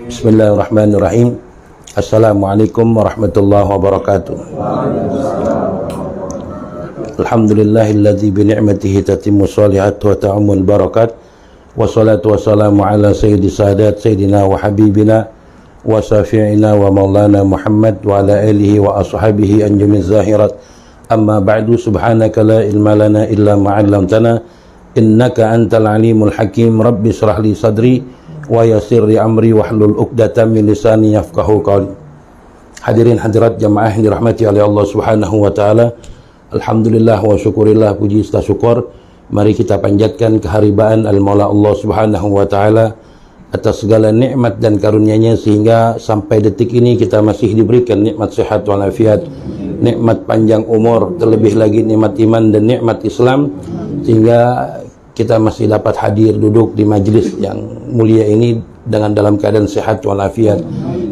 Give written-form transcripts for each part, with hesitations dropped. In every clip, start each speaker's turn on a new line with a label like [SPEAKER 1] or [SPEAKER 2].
[SPEAKER 1] Bismillahirrahmanirrahim. Assalamualaikum warahmatullahi wabarakatuh. Alhamdulillahilladzi bi ni'matihi tatimmu shalihat wa ta'ammul barakat. Wassalatu wassalamu ala sayyidi sadat sayyidina wa habibina wa syafi'ina wa maulana Muhammad wa ala alihi wa ashabihi anjumiz zahirat. Amma ba'du, subhanaka la ilma lana illa ma 'allamtana innaka antal alimul hakim. Rabbi shrah li sadri wa yassir li amri wahlul 'uqdatam min lisani yafqahu qawli. Hadirin hadirat jamaah yang dirahmati oleh Allah Subhanahu wa taala. Alhamdulillah wa syukurillah, puji serta syukur mari kita panjatkan keharibaan al-Maula Allah Subhanahu wa taala atas segala nikmat dan karunia-Nya sehingga sampai detik ini kita masih diberikan nikmat sehat walafiat, nikmat panjang umur, terlebih lagi nikmat iman dan nikmat Islam, sehingga kita masih dapat hadir duduk di majlis yang mulia ini dengan dalam keadaan sehat walafiat.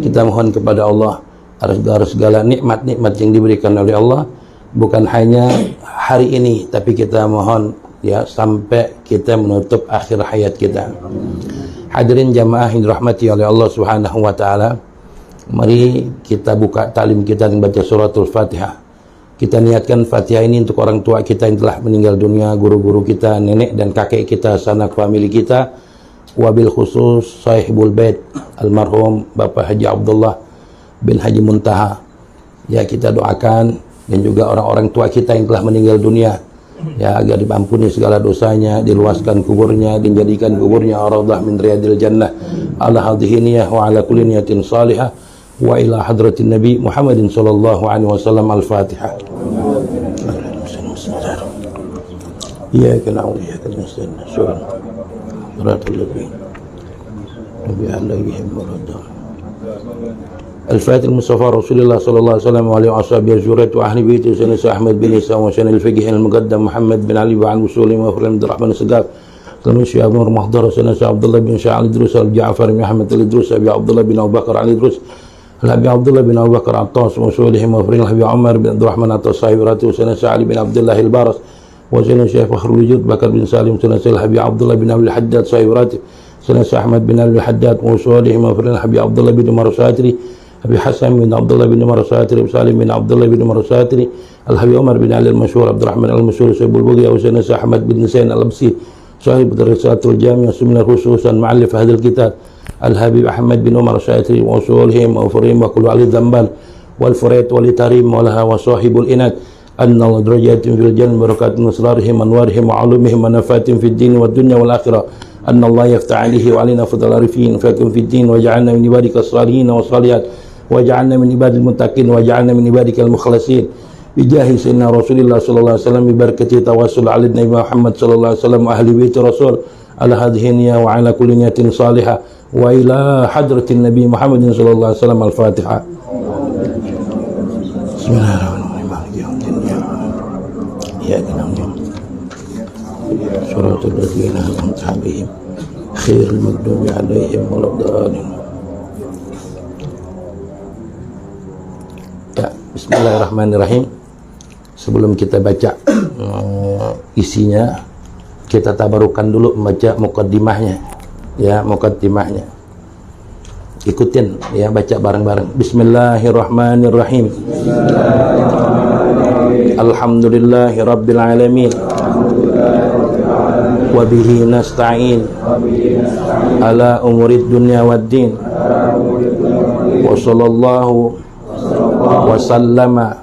[SPEAKER 1] Kita mohon kepada Allah agar segala nikmat-nikmat yang diberikan oleh Allah bukan hanya hari ini, tapi kita mohon ya sampai kita menutup akhir hayat kita. Hadirin jamaah yang dirahmati oleh Allah Subhanahu wa taala, mari kita buka talim kita dengan baca suratul Fatihah. Kita niatkan Fatihah ini untuk orang tua kita yang telah meninggal dunia, guru-guru kita, nenek dan kakek kita, sanak famili kita, wabil khusus sahibul bait almarhum Bapak Haji Abdullah bin Haji Muntaha. Ya, kita doakan, dan juga orang-orang tua kita yang telah meninggal dunia, ya, agar diampuni segala dosanya, diluaskan kuburnya, dijadikan kuburnya raudhah min riyadil jannah, ala hadhihi niyah wa ala kulli niyatin salihah wa ila hadratin Nabi Muhammadin sallallahu alaihi wasallam. Al-Fatihah. Iyyaka na'budu wa iyyaka nasta'in. Shiratal ladzina an'amta 'alaihim ghairil Al-Fatih Mustafa Rasulullah sallallahu alaihi wasallam wa alihi washabihi azwajuhu wa ahli baiti sayyidina Ahmad bin Isa wa sayyidina al-Faqih al-Muqaddam Muhammad bin Ali wa al-Usuli wa Rahman Abdurrahman As-Sagaf Sanu Syekh Nur Mahdhar sayyidina Abdullah bin Sya'al Idrus al-Ja'far bin Ahmad al-Idrus Abi Abdullah bin Abu Bakar al-Idrus Al-Habib Abdullah bin Abu Bakar Attas wa Sulihim wa Farin Al-Habib Umar bin Abdurrahman Attas sahib ratu sayyidina Sa'ali bin Abdullah al-Baras wa sayyidina Syekh Fakhrul Wujud Bakar bin Salim sayyidina Al-Habib Abdullah bin Abdul Haddad sahib ratu sayyidina Ahmad bin Al-Haddad wa Sulihim wa Farin Al-Habib Abdullah bin Umar Satri Abi Hasan bin Abdullah bin Umar Satri, Salim bin Abdullah bin Umar Satri, Al-Habib Umar bin Ali al-Masyhur, Abdurrahman al-Masyhur, Sayyidul Bughi, Usaina Ahmad bin Zain al-Absi, Sahib Risatul Jami' Sunnah khususan mu'allif hadal kitab, Al-Habib Ahmad bin Umar Satri, wa usulihim wa furim wa kullu ali dzamban wal furait wal tarim wa laha wa sahibul inat anna darajatin fil jannah barakatun asrarihim anwarihim wa ulumihim wa nafatin fid din wad dunya wal akhirah. أن الله يفتح عليه وعلينا فضل العارفين فيكن في الدين وجعلنا من عبادك الصالحين والصالحات وجعلنا من عباد المتقين وجعلنا من عبادك المخلصين بجاه سيدنا رسول الله صلى الله عليه وسلم ببركة توسل على النبي محمد صلى الله عليه وسلم وأهل بيت الرسول على هذه النية وعلى كل نية صالحة وإلى حضرة النبي محمد صلى الله عليه وسلم. الفاتحة. بسم الله الرحمن الرحيم. إياك نعبد صراط الذين أنعمت عليهم غير المغضوب عليهم ولا الضالين. Ya, bismillahirrahmanirrahim. Sebelum kita baca isinya, kita tabarukan dulu membaca muqaddimahnya. Ya, muqaddimahnya. Ikutin ya, baca bareng-bareng. Bismillahirrahmanirrahim. Alhamdulillahi rabbil alamin. Wa bihi nasta'in ala umurid dunya waddin. Wa sallallahu wa sallama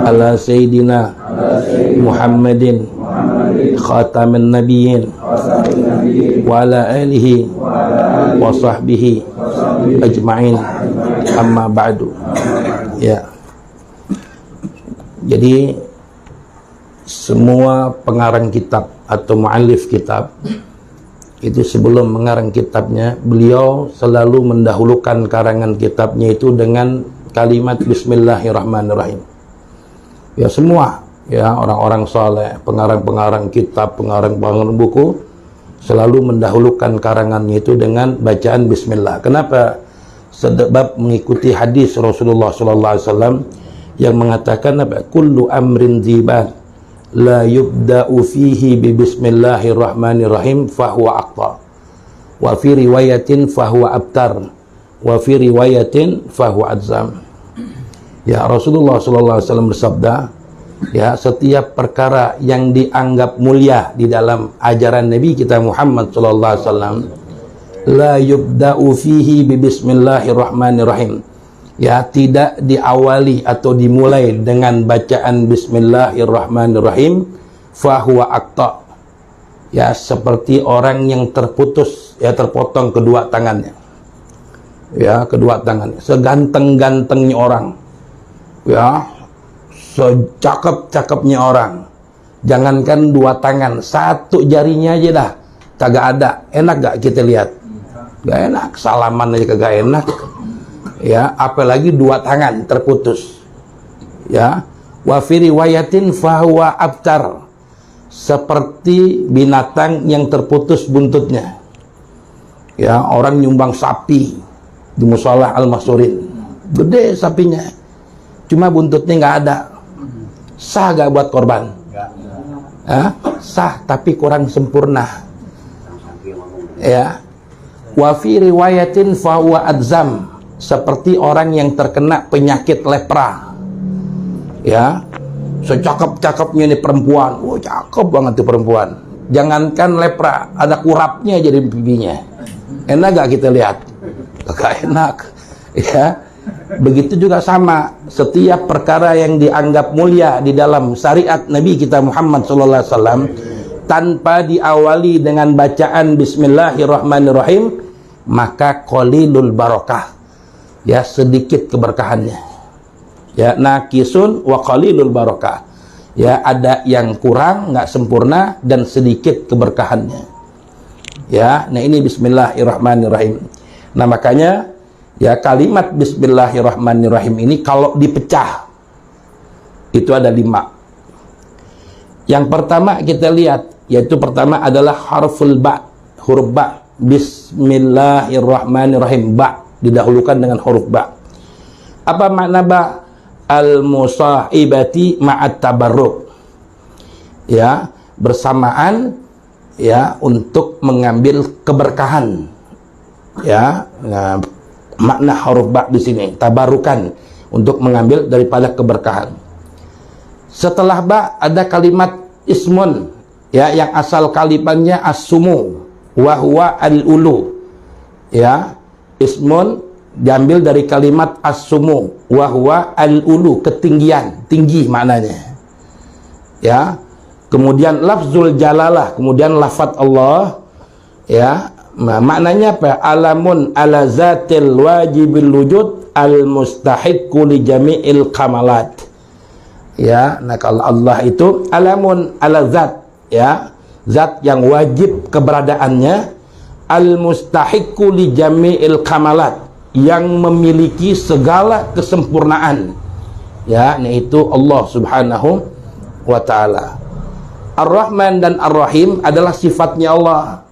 [SPEAKER 1] ala sayyidina Muhammadin khatamin nabiyyin wa ala alihi wa sahbihi ajma'in, amma ba'du. Ya, jadi semua pengarang kitab atau mu'allif kitab itu sebelum mengarang kitabnya, beliau selalu mendahulukan karangan kitabnya itu dengan kalimat Bismillahirrahmanirrahim. Ya, semua ya orang-orang saleh, pengarang-pengarang kitab, pengarang-pengarang buku selalu mendahulukan karangannya itu dengan bacaan Bismillah. Kenapa? Sebab mengikuti hadis Rasulullah SAW yang mengatakan apa? Kullu amrin ziban la yubda'u fihi bi bismillahirrahmanirrahim fahuwa aqta. wa fi riwayatin fahuwa abtar, wa fi riwayatin fahuwa adzam. Ya, Rasulullah sallallahu alaihi wasallam bersabda, ya, setiap perkara yang dianggap mulia di dalam ajaran Nabi kita Muhammad sallallahu alaihi wasallam, la yubda'u fihi bi bismillahirrahmanirrahim. Ya, tidak diawali atau dimulai dengan bacaan bismillahirrahmanirrahim, fahuwa aqta. Ya, seperti orang yang terputus, ya, terpotong kedua tangannya. Ya, kedua tangannya. Seganteng-gantengnya orang, ya, secakep-cakepnya orang, jangankan dua tangan, satu jarinya aja dah kagak ada. Enak gak kita lihat? Gak enak, salaman aja kagak enak. Ya, apalagi dua tangan terputus. Ya, wa fi riwayatin fahuwa abtar, seperti binatang yang terputus buntutnya. Ya, orang nyumbang sapi di musola Al-Mahsurin, gede sapinya, cuma buntutnya nggak ada. Sah gak buat korban? Sah, tapi kurang sempurna. Ya, wa fi riwayatin fahuwa adzam, seperti orang yang terkena penyakit lepra. Ya, secakep-cakepnya nih perempuan, wah cakep banget tuh perempuan, jangankan lepra, ada kurapnya jadi pipinya. Enak gak kita lihat? Gak enak. Ya, begitu juga sama setiap perkara yang dianggap mulia di dalam syariat Nabi kita Muhammad sallallahu alaihi wasallam, tanpa diawali dengan bacaan bismillahirrahmanirrahim, maka qalilul barakah, ya, sedikit keberkahannya. Ya, naqisun wa qalilul barakah. Ya, ada yang kurang, nggak sempurna, dan sedikit keberkahannya. Ya, nah ini bismillahirrahmanirrahim. Nah, makanya ya, kalimat bismillahirrahmanirrahim ini kalau dipecah itu ada 5. Yang pertama kita lihat, yaitu pertama adalah harful ba, huruf ba. Bismillahirrahmanirrahim, ba didahulukan dengan huruf ba. Apa makna ba? Al-musahibati ma'at tabarruk. Ya, bersamaan, ya, untuk mengambil keberkahan. Ya, nah, makna huruf ba di sini tabarukan, untuk mengambil daripada keberkahan. Setelah ba ada kalimat ismun, ya, yang asal kalimatnya as-sumu wa huwa al-ulu. Ya, ismun diambil dari kalimat as-sumu wa huwa al-ulu, ketinggian, tinggi maknanya. Ya, kemudian lafzul jalalah, kemudian lafaz Allah, ya, maknanya apa? Alamun ala zatil wajibil wujud al mustahiqqu li jami'il kamalat. Ya, nah kalau Allah itu alamun ala zat, ya, zat yang wajib keberadaannya, al mustahiqqu li jami'il kamalat, yang memiliki segala kesempurnaan. Ya, yaitu Allah Subhanahu wa taala. Ar-Rahman dan Ar-Rahim adalah sifatnya Allah.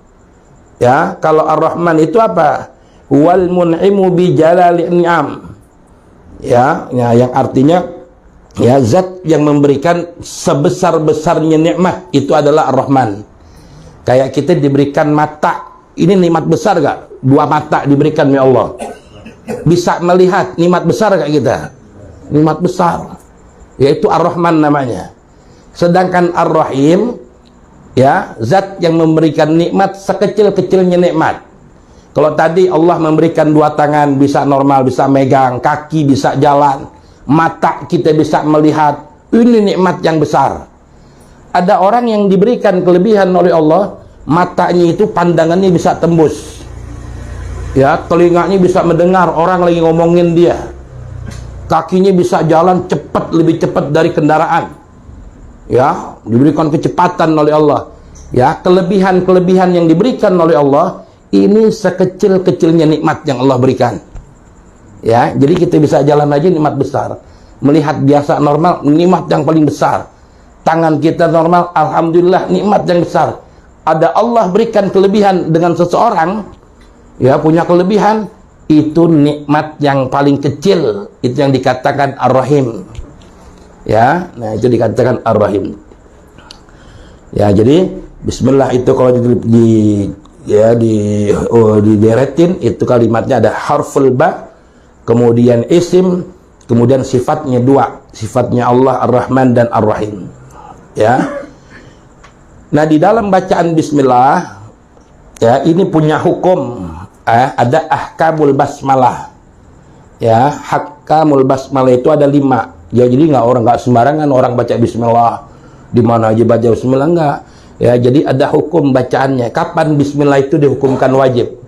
[SPEAKER 1] Ya, kalau Ar-Rahman itu apa? Wal mun'imu bi jalali ni'am. Ya, yang artinya, ya, zat yang memberikan sebesar-besarnya nikmat, itu adalah Ar-Rahman. Kayak kita diberikan mata, ini nikmat besar gak? 2 mata diberikan oleh Allah. Bisa melihat, nikmat besar gak kita? Nikmat besar. Yaitu Ar-Rahman namanya. Sedangkan Ar-Rahim, ya, zat yang memberikan nikmat sekecil-kecilnya nikmat. Kalau tadi Allah memberikan 2 tangan, bisa normal, bisa megang, kaki bisa jalan, mata kita bisa melihat, ini nikmat yang besar. Ada orang yang diberikan kelebihan oleh Allah, matanya itu pandangannya bisa tembus, ya, telinganya bisa mendengar orang lagi ngomongin dia, kakinya bisa jalan cepat, lebih cepat dari kendaraan, ya, diberikan kecepatan oleh Allah. Ya, kelebihan-kelebihan yang diberikan oleh Allah ini sekecil-kecilnya nikmat yang Allah berikan. Ya, jadi kita bisa jalan aja nikmat besar. Melihat biasa normal, nikmat yang paling besar. Tangan kita normal, alhamdulillah nikmat yang besar. Ada Allah berikan kelebihan dengan seseorang, ya, punya kelebihan, itu nikmat yang paling kecil, itu yang dikatakan Ar-Rahim. Ya, nah itu dikatakan Ar-Rahim. Ya, jadi bismillah itu kalau ya dideretin, itu kalimatnya ada harful ba, kemudian isim, kemudian sifatnya dua, sifatnya Allah Ar-Rahman dan Ar-Rahim. Ya. Nah, di dalam bacaan bismillah ya ini punya hukum, ada ahkamul basmalah. Ya, ahkamul basmalah itu ada 5. Ya, jadi nggak sembarangan orang baca bismillah di mana aja baca bismillah, enggak. Ya, jadi ada hukum bacaannya. Kapan bismillah itu dihukumkan wajib?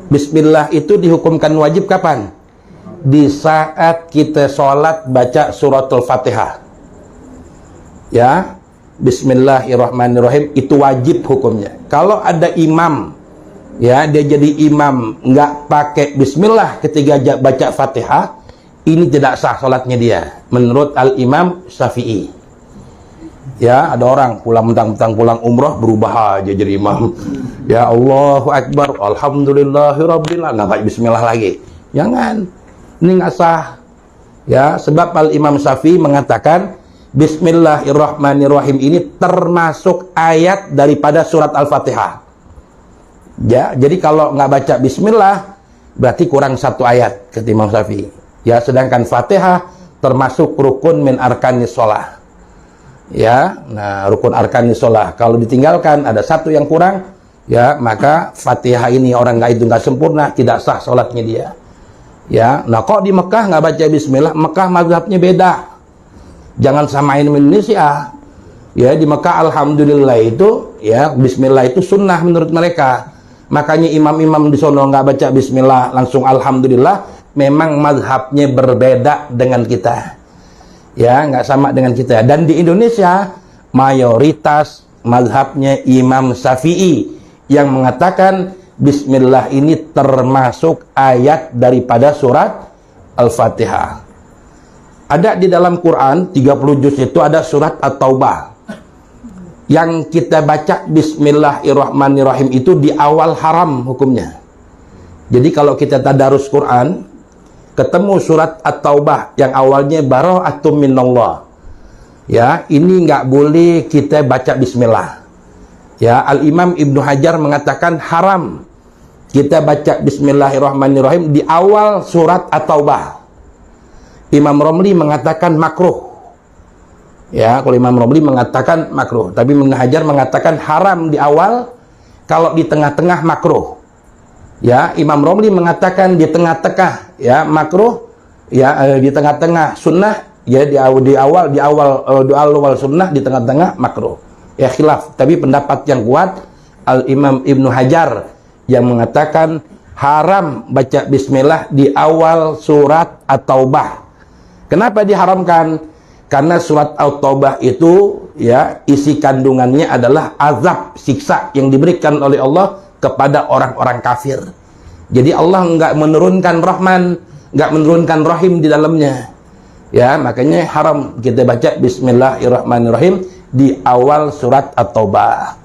[SPEAKER 1] Bismillah itu dihukumkan wajib kapan? Di saat kita sholat baca suratul Fatihah. Ya, Bismillahirrahmanirrahim itu wajib hukumnya. Kalau ada imam, ya dia jadi imam nggak pakai bismillah ketika baca Fatihah, ini tidak sah sholatnya dia. Menurut Al-Imam Syafi'i. Ya, ada orang mentang-mentang pulang umroh berubah aja jadi imam. Ya, Allahu Akbar, Alhamdulillahirabbil alamin, nggak pakai bismillah lagi. Jangan, ini nggak sah. Ya, sebab Al-Imam Syafi'i mengatakan Bismillahirrahmanirrahim ini termasuk ayat daripada surat Al-Fatihah. Ya, jadi kalau nggak baca bismillah berarti kurang 1 ayat kata Imam Syafi'i. Ya, sedangkan Fatihah termasuk rukun min arkanis shalah. Ya, nah rukun arkanis shalah kalau ditinggalkan ada 1 yang kurang, ya maka Fatihah ini orang nggak sempurna, tidak sah sholatnya dia. Ya, nah kok di Mekah nggak baca bismillah? Mekah mazhabnya beda. Jangan samain Indonesia. Ya, di Mekah alhamdulillah itu ya bismillah itu sunnah menurut mereka. Makanya imam-imam di sono nggak baca bismillah langsung alhamdulillah, memang mazhabnya berbeda dengan kita. Ya, nggak sama dengan kita. Dan di Indonesia mayoritas mazhabnya Imam Syafi'i yang mengatakan bismillah ini termasuk ayat daripada surat Al-Fatihah. Ada di dalam Quran 30 juz itu ada surat At-Taubah. Yang kita baca Bismillahirrahmanirrahim itu di awal haram hukumnya. Jadi kalau kita tadarus Quran ketemu surat At-Taubah yang awalnya bara'atum minallah, ya ini nggak boleh kita baca bismillah. Ya, Al-Imam Ibnu Hajar mengatakan haram kita baca Bismillahirrahmanirrahim di awal surat At-Taubah. Imam Romli mengatakan makruh. Ya, kalau Imam Romli mengatakan makruh, tapi Ibnu Hajar mengatakan haram di awal, kalau di tengah-tengah makruh. Ya, Imam Romli mengatakan di tengah-tengah ya makruh, ya di tengah-tengah sunnah, ya di awal sunnah, di tengah-tengah makruh. Ya khilaf, tapi pendapat yang kuat Al-Imam Ibnu Hajar yang mengatakan haram baca bismillah di awal surat At-Taubah. Kenapa diharamkan? Karena surat At-Taubah itu ya isi kandungannya adalah azab, siksa yang diberikan oleh Allah kepada orang-orang kafir. Jadi Allah nggak menurunkan Rahman, nggak menurunkan Rahim di dalamnya. Ya, makanya haram kita baca Bismillahirrahmanirrahim di awal surat At-Taubah.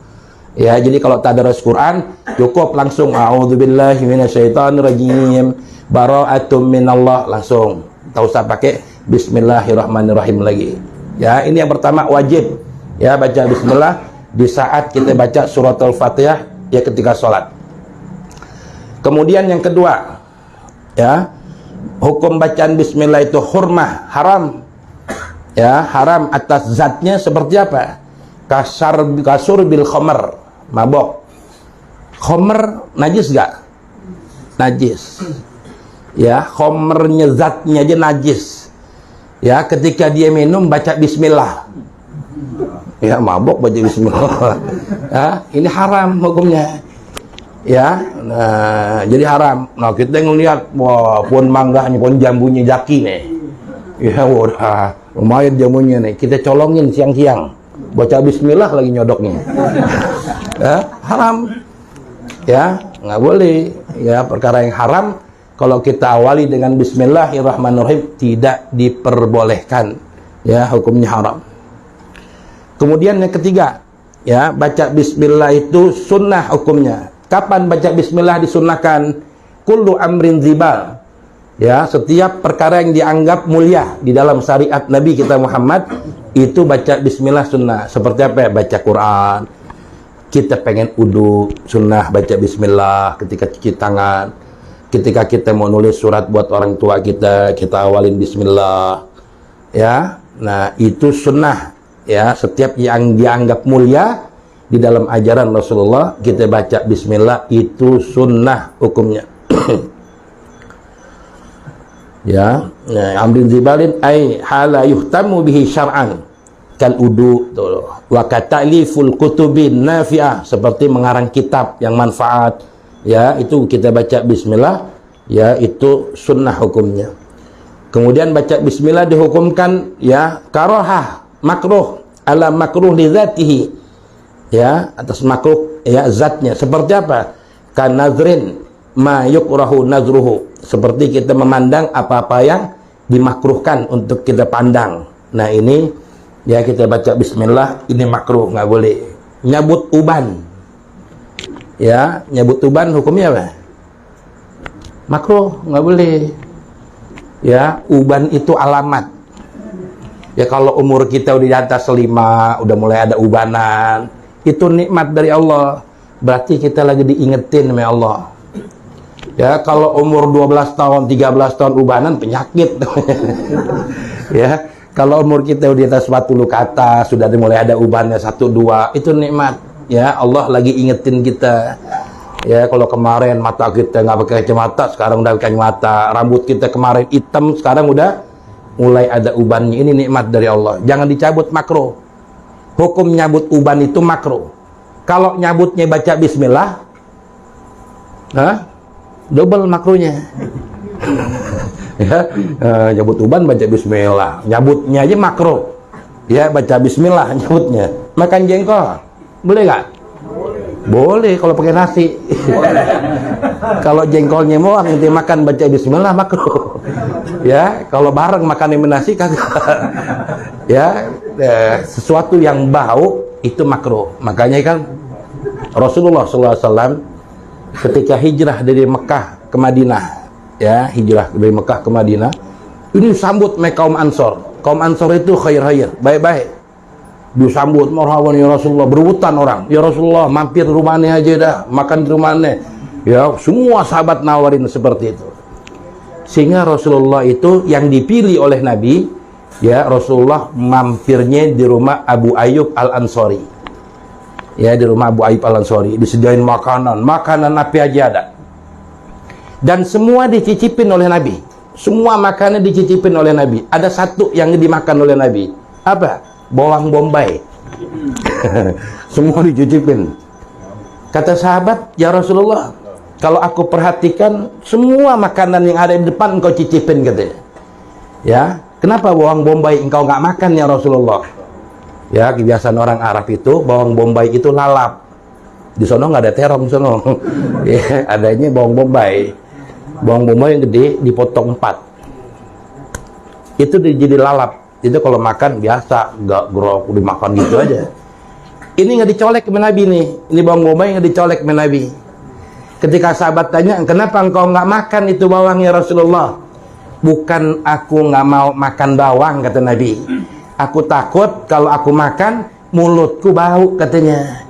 [SPEAKER 1] Ya, jadi kalau tadarus Quran cukup langsung a'udzubillahi minasyaitonirrajim, bara'atum minallah, langsung. Tak usah pakai Bismillahirrahmanirrahim lagi. Ya, ini yang pertama wajib. Ya, baca bismillah di saat kita baca surat Al-Fatihah ya ketika sholat. Kemudian yang kedua, ya, hukum bacaan bismillah itu hurmah, haram. Ya, haram atas zatnya seperti apa? Kasur bil khamr, mabok. Khamr najis gak? Najis. Ya, khamrnya zatnya aja najis. Ya, ketika dia minum baca bismillah. Ya, mabok baca bismillah. Ya, ini haram hukumnya. Ya, nah, jadi haram. Nah, kita ngelihat wah, pohon mangganya, pohon jambunya jaki nih. Ya, udah lumayan jamunya nih. Kita colongin siang-siang. Baca bismillah lagi nyodoknya. Ya, haram. Ya, nggak boleh. Ya, perkara yang haram kalau kita awali dengan Bismillahirrahmanirrahim tidak diperbolehkan. Ya, hukumnya haram. Kemudian yang ketiga, ya, baca bismillah itu sunnah hukumnya. Kapan baca bismillah disunnahkan? Kullu amrin zibal. Ya, setiap perkara yang dianggap mulia di dalam syariat Nabi kita Muhammad itu baca bismillah sunnah. Seperti apa? Baca Quran, kita pengen wudu, sunnah baca bismillah ketika cuci tangan. Ketika kita mau nulis surat buat orang tua kita awalin bismillah. Ya, nah itu sunnah. Ya, setiap yang dianggap mulia di dalam ajaran Rasulullah, kita baca bismillah, itu sunnah hukumnya. Ya, amrin zibalin ay hala yuhtamu bihi syar'an kal udu wa kataliful kutubin nafi'ah, seperti mengarang kitab yang manfaat. Ya, itu kita baca bismillah, ya itu sunnah hukumnya. Kemudian baca bismillah dihukumkan ya karohah, makruh, ala makruh li dzatihi, ya atas makruh ya zatnya. Seperti apa? Kan nazrin ma yukrahu nazruhu, seperti kita memandang apa-apa yang dimakruhkan untuk kita pandang. Nah ini ya kita baca bismillah, ini makruh, nggak boleh. Nyabut uban, ya nyabut uban hukumnya apa? Makruh, nggak boleh. Ya, uban itu alamat. Ya kalau umur kita udah di atas 5, udah mulai ada ubanan, itu nikmat dari Allah. Berarti kita lagi diingetin sama Allah. Ya, kalau umur 12 tahun, 13 tahun ubanan, penyakit. Ya, kalau umur kita udah di atas 40 ke atas, sudah mulai ada ubannya 1, 2, itu nikmat. Ya, Allah lagi ingetin kita. Ya, kalau kemarin mata kita nggak pakai kacamata, sekarang udah pakai kacamata. Rambut kita kemarin hitam, sekarang udah mulai ada ubannya. Ini nikmat dari Allah. Jangan dicabut, makruh. Hukum nyabut uban itu makruh. Kalau nyabutnya baca bismillah, double makruhnya. Ya, nyabut uban baca bismillah. Nyabutnya aja makruh. Ya, baca bismillah nyabutnya. Makan jengkol, boleh nggak? Boleh kalau pakai nasi. Kalau jengkolnya mau nanti makan baca bismillah makruh. Ya, kalau bareng makan dengan nasi kagak. Ya, sesuatu yang bau itu makruh. Makanya kan Rasulullah SAW ketika hijrah dari Mekah ke Madinah, ya hijrah dari Mekah ke Madinah, ini sambut kaum Ansor. Kaum Ansor itu khair-khair, baik-baik. Disambut, marhaban ya Rasulullah, berebutan orang, ya Rasulullah mampir rumahnya aja dah, makan di rumahnya. Ya, semua sahabat nawarin seperti itu. Sehingga Rasulullah itu yang dipilih oleh Nabi, ya Rasulullah mampirnya di rumah Abu Ayyub Al-Ansari. Ya, di rumah Abu Ayyub Al-Ansari, disediain makanan apa aja ada. Dan semua dicicipin oleh Nabi. Semua makanan dicicipin oleh Nabi. Ada satu yang dimakan oleh Nabi. Apa? Bawang bombay. Semua dicicipin. Kata sahabat, ya Rasulullah, kalau aku perhatikan semua makanan yang ada di depan engkau cicipin, katanya. Ya, kenapa bawang bombay engkau nggak makan ya Rasulullah? Ya, kebiasaan orang Arab itu bawang bombay itu lalap. Di sono nggak ada terong sono. Ya, adanya bawang bombay. Bawang bombay yang gede dipotong 4. Itu jadi lalap. Itu kalau makan biasa, nggak grok dimakan gitu aja. Ini nggak dicolek ke Nabi nih. Ini bawang bombay nggak dicolek ke Nabi. Ketika sahabat tanya, kenapa engkau nggak makan itu bawang ya Rasulullah? Bukan aku nggak mau makan bawang, kata Nabi. Aku takut kalau aku makan mulutku bau, katanya.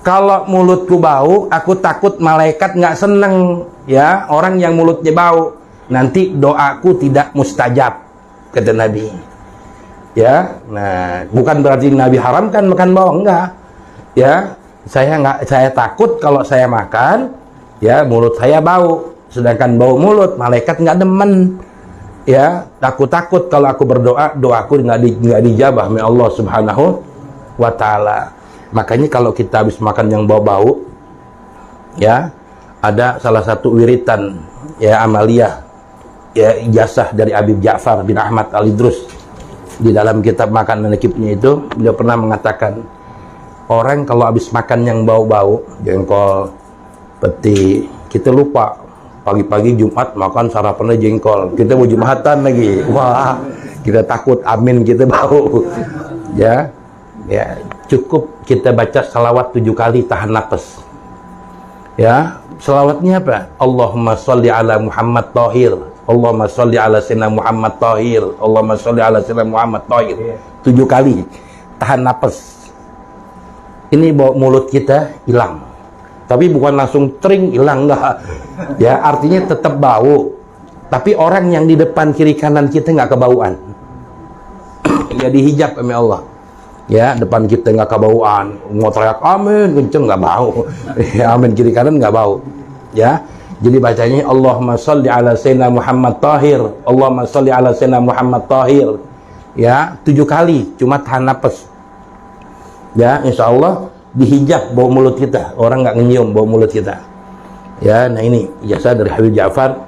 [SPEAKER 1] Kalau mulutku bau, aku takut malaikat nggak seneng. Ya, orang yang mulutnya bau, nanti doaku tidak mustajab, kata Nabi. Ya, nah bukan berarti Nabi haramkan makan bawang, enggak. Ya, saya takut kalau saya makan, ya mulut saya bau, sedangkan bau mulut malaikat nggak demen. Ya, aku takut kalau aku berdoa, doaku nggak dijabah oleh Allah Subhanahu wa Ta'ala. Makanya kalau kita habis makan yang bau-bau, ya ada salah satu wiritan, ya amaliyah, ya ijazah dari Habib Ja'far bin Ahmad Al-Idrus. Di dalam kitab Makan Menakibnya itu, beliau pernah mengatakan, orang kalau habis makan yang bau-bau, jengkol, peti, kita lupa pagi-pagi Jumat makan sarapannya jengkol, kita mau Jumatan lagi, wah kita takut amin kita bau. Ya, ya cukup kita baca salawat 7 kali tahan nafas. Ya, salawatnya apa? Allahumma sholli ala Muhammad Tahir, Allahumma sholli ala Sayyidina Muhammad Tahir, Allahumma sholli ala Sayyidina Muhammad Tahir. 7 kali tahan nafas. ini bau mulut kita hilang. Tapi bukan langsung tring hilang, enggak. Ya, artinya tetap bau. Tapi orang yang di depan kiri kanan kita nggak kebauan. Ya dihijab oleh Allah. Ya, depan kita nggak kebauan. Mau teriak amin kenceng nggak bau. Ya, amin kiri kanan nggak bau. Ya. Jadi bacanya Allahumma sholli ala sayyidina Muhammad tahir. Allahumma sholli ala sayyidina Muhammad tahir. Ya, 7 kali, cuma tahan napas. Ya, insya Allah dihijab bau mulut kita. Orang nggak nyium bau mulut kita. Ya, nah ini ijazah dari Habib Ja'far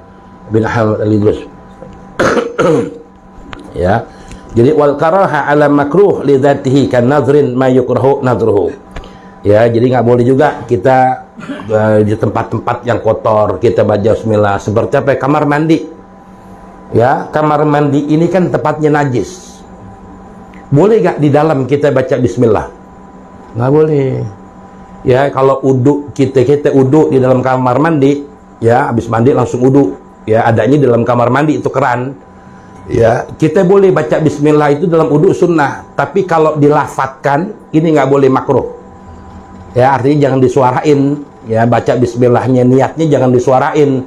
[SPEAKER 1] bin Ahmad Al-Idrus. Ya. Jadi wal karaha ala makruh li dzatihi kan nadhrin ma yukrahu nadhruhu. Ya, jadi nggak boleh juga kita di tempat-tempat yang kotor kita baca bismillah. Seperti apa? Kamar mandi. Ya, kamar mandi ini kan tempatnya najis. Boleh nggak di dalam kita baca bismillah? Nggak boleh. Ya, kalau uduk kita uduk di dalam kamar mandi, ya habis mandi langsung uduk. Ya, adanya di dalam kamar mandi itu keran. Ya, kita boleh baca bismillah itu dalam uduk sunnah. Tapi kalau dilafatkan ini nggak boleh makruh. Ya, artinya jangan disuarain. Ya, baca bismillahnya niatnya jangan disuarain.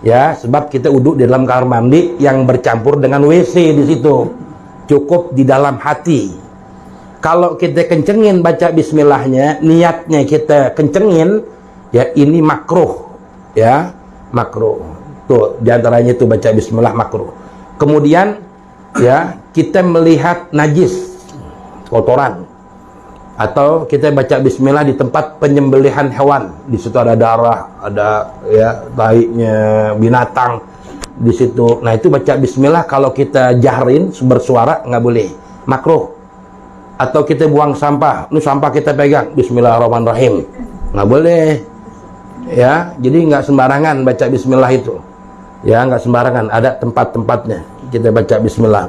[SPEAKER 1] Ya, sebab kita uduk di dalam kamar mandi yang bercampur dengan WC di situ. Cukup di dalam hati. Kalau kita kencengin baca bismillahnya, niatnya kita kencengin, ya ini makruh. Ya, makruh. Tuh, diantaranya itu baca bismillah makruh. Kemudian, ya kita melihat najis, kotoran. Atau kita baca bismillah di tempat penyembelihan hewan. Di situ ada darah, ada ya taiknya binatang di situ. Nah, itu baca bismillah kalau kita jahrin bersuara nggak boleh, makruh. Atau kita buang sampah, ini sampah kita pegang bismillahirrahmanirrahim, nggak boleh. Ya, jadi nggak sembarangan baca bismillah itu. Ya, nggak sembarangan, ada tempat-tempatnya kita baca bismillah.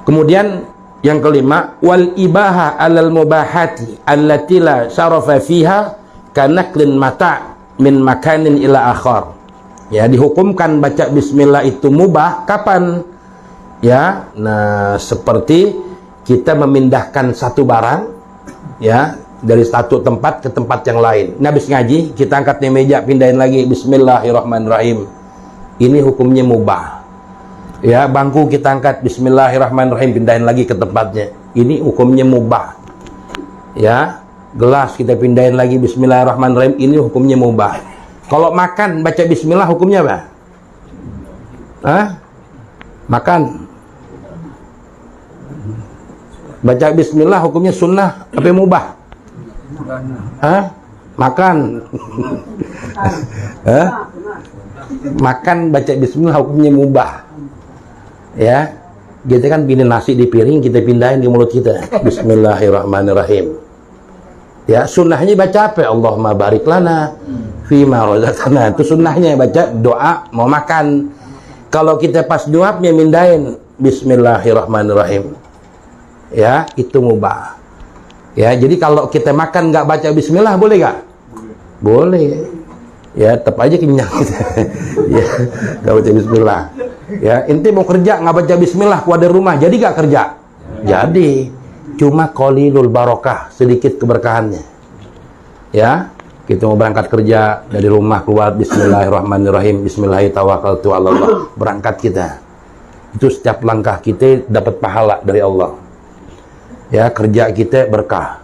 [SPEAKER 1] Kemudian yang kelima, wal ibaha alal mubahati allati la syarafa fiha kanaklin mata min makanin ila akhar. Ya, dihukumkan baca bismillah itu mubah kapan? Ya, nah seperti kita memindahkan satu barang ya dari satu tempat ke tempat yang lain. Nah, habis ngaji kita angkat nih meja, pindahin lagi bismillahirrahmanirrahim. Ini hukumnya mubah. Ya, bangku kita angkat bismillahirrahmanirrahim, pindahin lagi ke tempatnya. Ini hukumnya mubah. Ya, gelas kita pindahin lagi bismillahirrahmanirrahim, ini hukumnya mubah. Kalau makan baca bismillah hukumnya apa? Hah? Makan. Baca bismillah hukumnya sunnah apa mubah? Hah? Makan. Hah? Makan baca bismillah hukumnya mubah. Ya, kita kan pindahin nasi di piring, kita pindahin di mulut kita. Bismillahirrahmanirrahim. Ya, sunnahnya baca apa? Allahumma barik lana fima razaqtana. Itu sunnahnya baca doa mau makan. Kalau kita pas nyuapnya mindahin bismillahirrahmanirrahim. Ya, itu mubah. Ya, jadi kalau kita makan nggak baca bismillah boleh nggak? Boleh. Ya, tetap aja kenyang kita. Ya, nggak baca bismillah. Ya, inti mau kerja nggak baca bismillah keluar dari rumah, jadi nggak kerja? Jadi, cuma qalilul barokah, sedikit keberkahannya. Ya, kita mau berangkat kerja dari rumah keluar bismillahirrahmanirrahim, bismillahirrahmanirrahim, Allah, berangkat kita. Itu setiap langkah kita dapat pahala dari Allah. Ya, kerja kita berkah.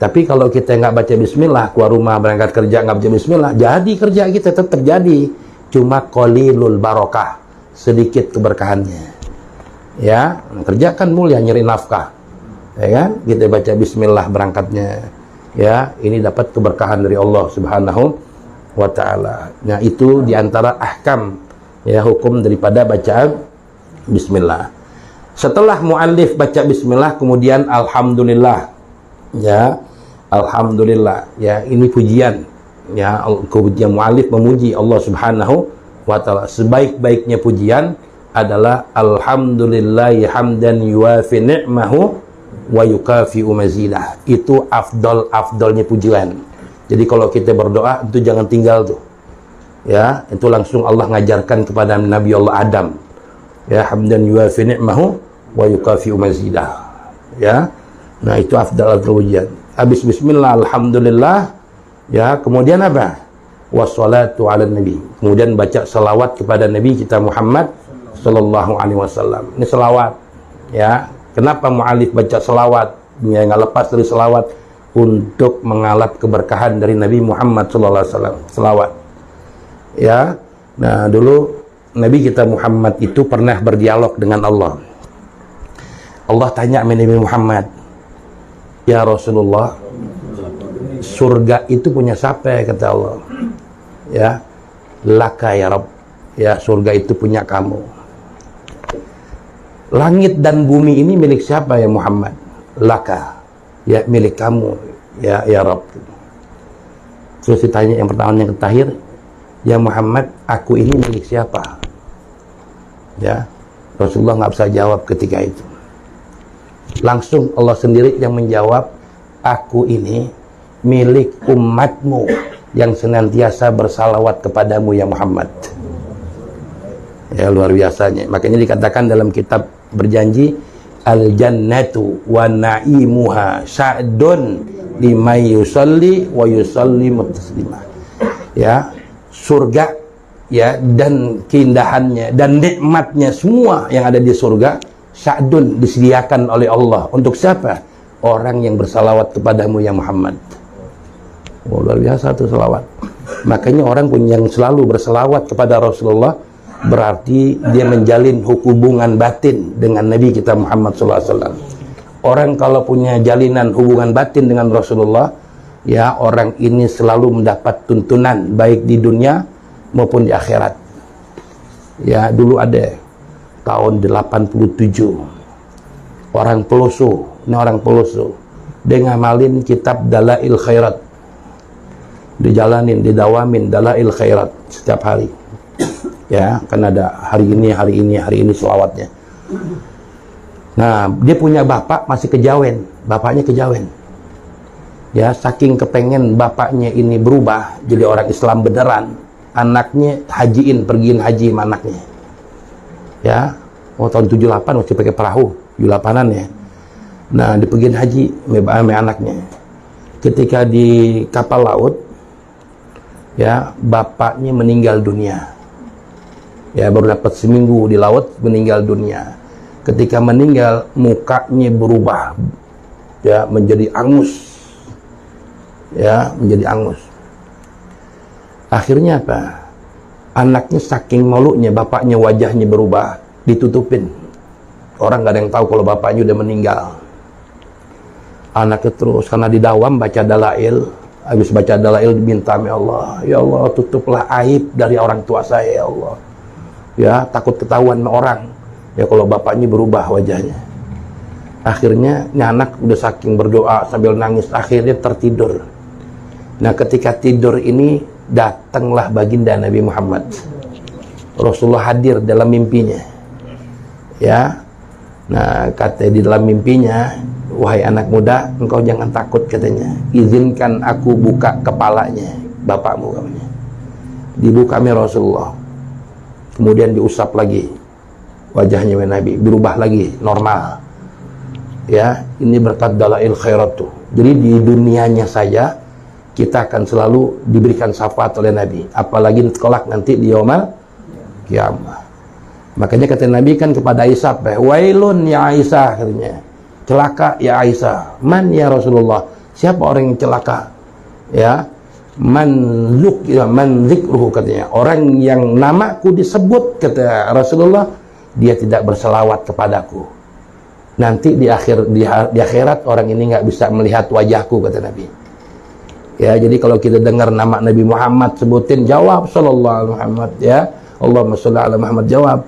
[SPEAKER 1] Tapi kalau kita nggak baca bismillah, keluar rumah berangkat kerja nggak baca bismillah, jadi kerja kita tetap jadi, cuma qalilul barokah, sedikit keberkahannya. Ya, kerja kan mulia, nyari nafkah. Ya kan? Kita baca bismillah berangkatnya. Ya, ini dapat keberkahan dari Allah Subhanahu wa taala. Nah, itu diantara ahkam, ya, hukum daripada bacaan bismillah. Setelah muallif baca bismillah, kemudian alhamdulillah. Ya, alhamdulillah. Ya, ini pujian. Ya, pujian muallif memuji Allah Subhanahu wa ta'ala. Sebaik-baiknya pujian adalah alhamdulillahi hamdan yuwafi ni'mahu wa yukafi'u mazidah. Itu afdolnya pujian. Jadi kalau kita berdoa itu jangan tinggal tuh. Ya, itu langsung Allah ngajarkan kepada Nabi Allah Adam. Ya, hamdan yuwafi ni'mahu wa yukafi'u mazidah. Ya. Nah, itu afdal al-wujudan. Habis bismillah, alhamdulillah, ya, kemudian apa? Wassalatu ala nabi. Kemudian baca salawat kepada Nabi kita Muhammad sallallahu alaihi wasallam. Ini salawat, ya. Kenapa mu'alif baca salawat? Ya, nggak lepas dari salawat untuk mengalap keberkahan dari Nabi Muhammad sallallahu alaihi wasallam. Salawat, ya. Nah, dulu Nabi kita Muhammad itu pernah berdialog dengan Allah. Allah tanya sama Nabi Muhammad, ya Rasulullah, surga itu punya siapa? Kata Allah, ya, laka ya Rabb, ya, surga itu punya kamu. Langit dan bumi ini milik siapa ya Muhammad? Laka, ya, milik kamu, ya Rabb. Terus ditanya yang pertama, yang terakhir, ya Muhammad, aku ini milik siapa? Ya, Rasulullah nggak bisa jawab ketika itu. Langsung Allah sendiri yang menjawab, aku ini milik umatmu yang senantiasa bersalawat kepadamu ya Muhammad. Ya, luar biasanya. Makanya dikatakan dalam kitab berjanji, al jannatu wa na'imuha sa'dun limay yusalli wa yusallimu taslima. Ya, surga, ya, dan keindahannya dan nikmatnya semua yang ada di surga, sa'dun, disediakan oleh Allah untuk siapa? Orang yang bersalawat kepadamu ya Muhammad. Oh, luar biasa tuh salawat. Makanya orang pun yang selalu bersalawat kepada Rasulullah berarti dia menjalin hubungan batin dengan Nabi kita Muhammad SAW. Orang kalau punya jalinan hubungan batin dengan Rasulullah, ya, orang ini selalu mendapat tuntunan baik di dunia maupun di akhirat. Ya, dulu ada tahun 87 orang Peloso, ini orang Peloso, dia ngamalin kitab Dalail Khairat, dijalanin, didawamin Dalail Khairat setiap hari, ya, kan ada hari ini selawatnya. Nah, dia punya bapak masih kejawen, bapaknya kejawen, ya, saking kepengen bapaknya ini berubah jadi orang Islam beneran, anaknya hajiin, pergiin haji sama anaknya. Ya, tahun 78 masih pakai perahu, 78-an ya. Nah, dipergiin haji sama anaknya. Ketika di kapal laut, ya, bapaknya meninggal dunia. Ya, baru dapat seminggu di laut, meninggal dunia. Ketika meninggal, mukanya berubah, ya, menjadi angus. Ya, menjadi angus. Akhirnya apa? Anaknya saking malunya, bapaknya wajahnya berubah, ditutupin. Orang gak ada yang tahu kalau bapaknya udah meninggal. Anaknya terus, karena didawam baca dalail, habis baca dalail diminta, ya Allah, tutuplah aib dari orang tua saya, ya Allah. Ya, takut ketahuan sama orang. Ya, kalau bapaknya berubah wajahnya. Akhirnya, ini anak udah saking berdoa sambil nangis, akhirnya tertidur. Nah, ketika tidur ini, datanglah baginda Nabi Muhammad. Rasulullah hadir dalam mimpinya, ya. Nah, kata di dalam mimpinya, wahai anak muda, engkau jangan takut, katanya, izinkan aku buka kepalanya bapakmu, katanya. Dibuka oleh Rasulullah, kemudian diusap lagi wajahnya Nabi, berubah lagi normal, ya. Ini berkat Dalail Khairat tuh. Jadi di dunianya saja kita akan selalu diberikan syafaat oleh Nabi, apalagi kelak nanti di yaumul kiamah. Makanya kata Nabi kan kepada Aisyah, wailun ya Aisyah, katanya, celaka ya Aisyah. Man ya Rasulullah, siapa orang yang celaka? Ya, man zikruhu, katanya, orang yang namaku disebut, kata Rasulullah, dia tidak berselawat kepadaku. Nanti di akhirat orang ini nggak bisa melihat wajahku, kata Nabi. Ya, jadi kalau kita dengar nama Nabi Muhammad sebutin, jawab sallallahu alaihi Muhammad, ya, Allahumma sholli ala Muhammad, jawab.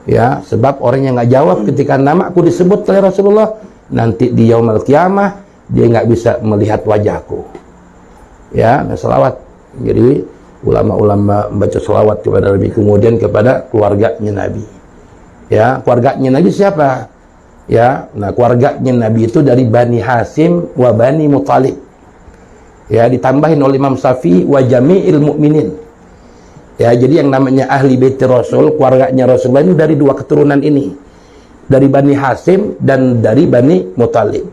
[SPEAKER 1] Ya, sebab orang yang nggak jawab ketika namaku disebut oleh Rasulullah, nanti di yaumul kiamah dia nggak bisa melihat wajahku. Ya, nah, selawat. Jadi ulama-ulama membaca selawat kepada Nabi, kemudian kepada keluarganya Nabi. Ya, keluarganya Nabi siapa? Ya, nah, keluarganya Nabi itu dari Bani Hasim wa Bani Muthalib. Ya, ditambahin oleh Imam Syafi'i wa jami'il mu'minin. Ya, jadi yang namanya ahli bait Rasul, keluarganya Rasulullah ini dari dua keturunan ini. Dari Bani Hasim dan dari Bani Muthalib.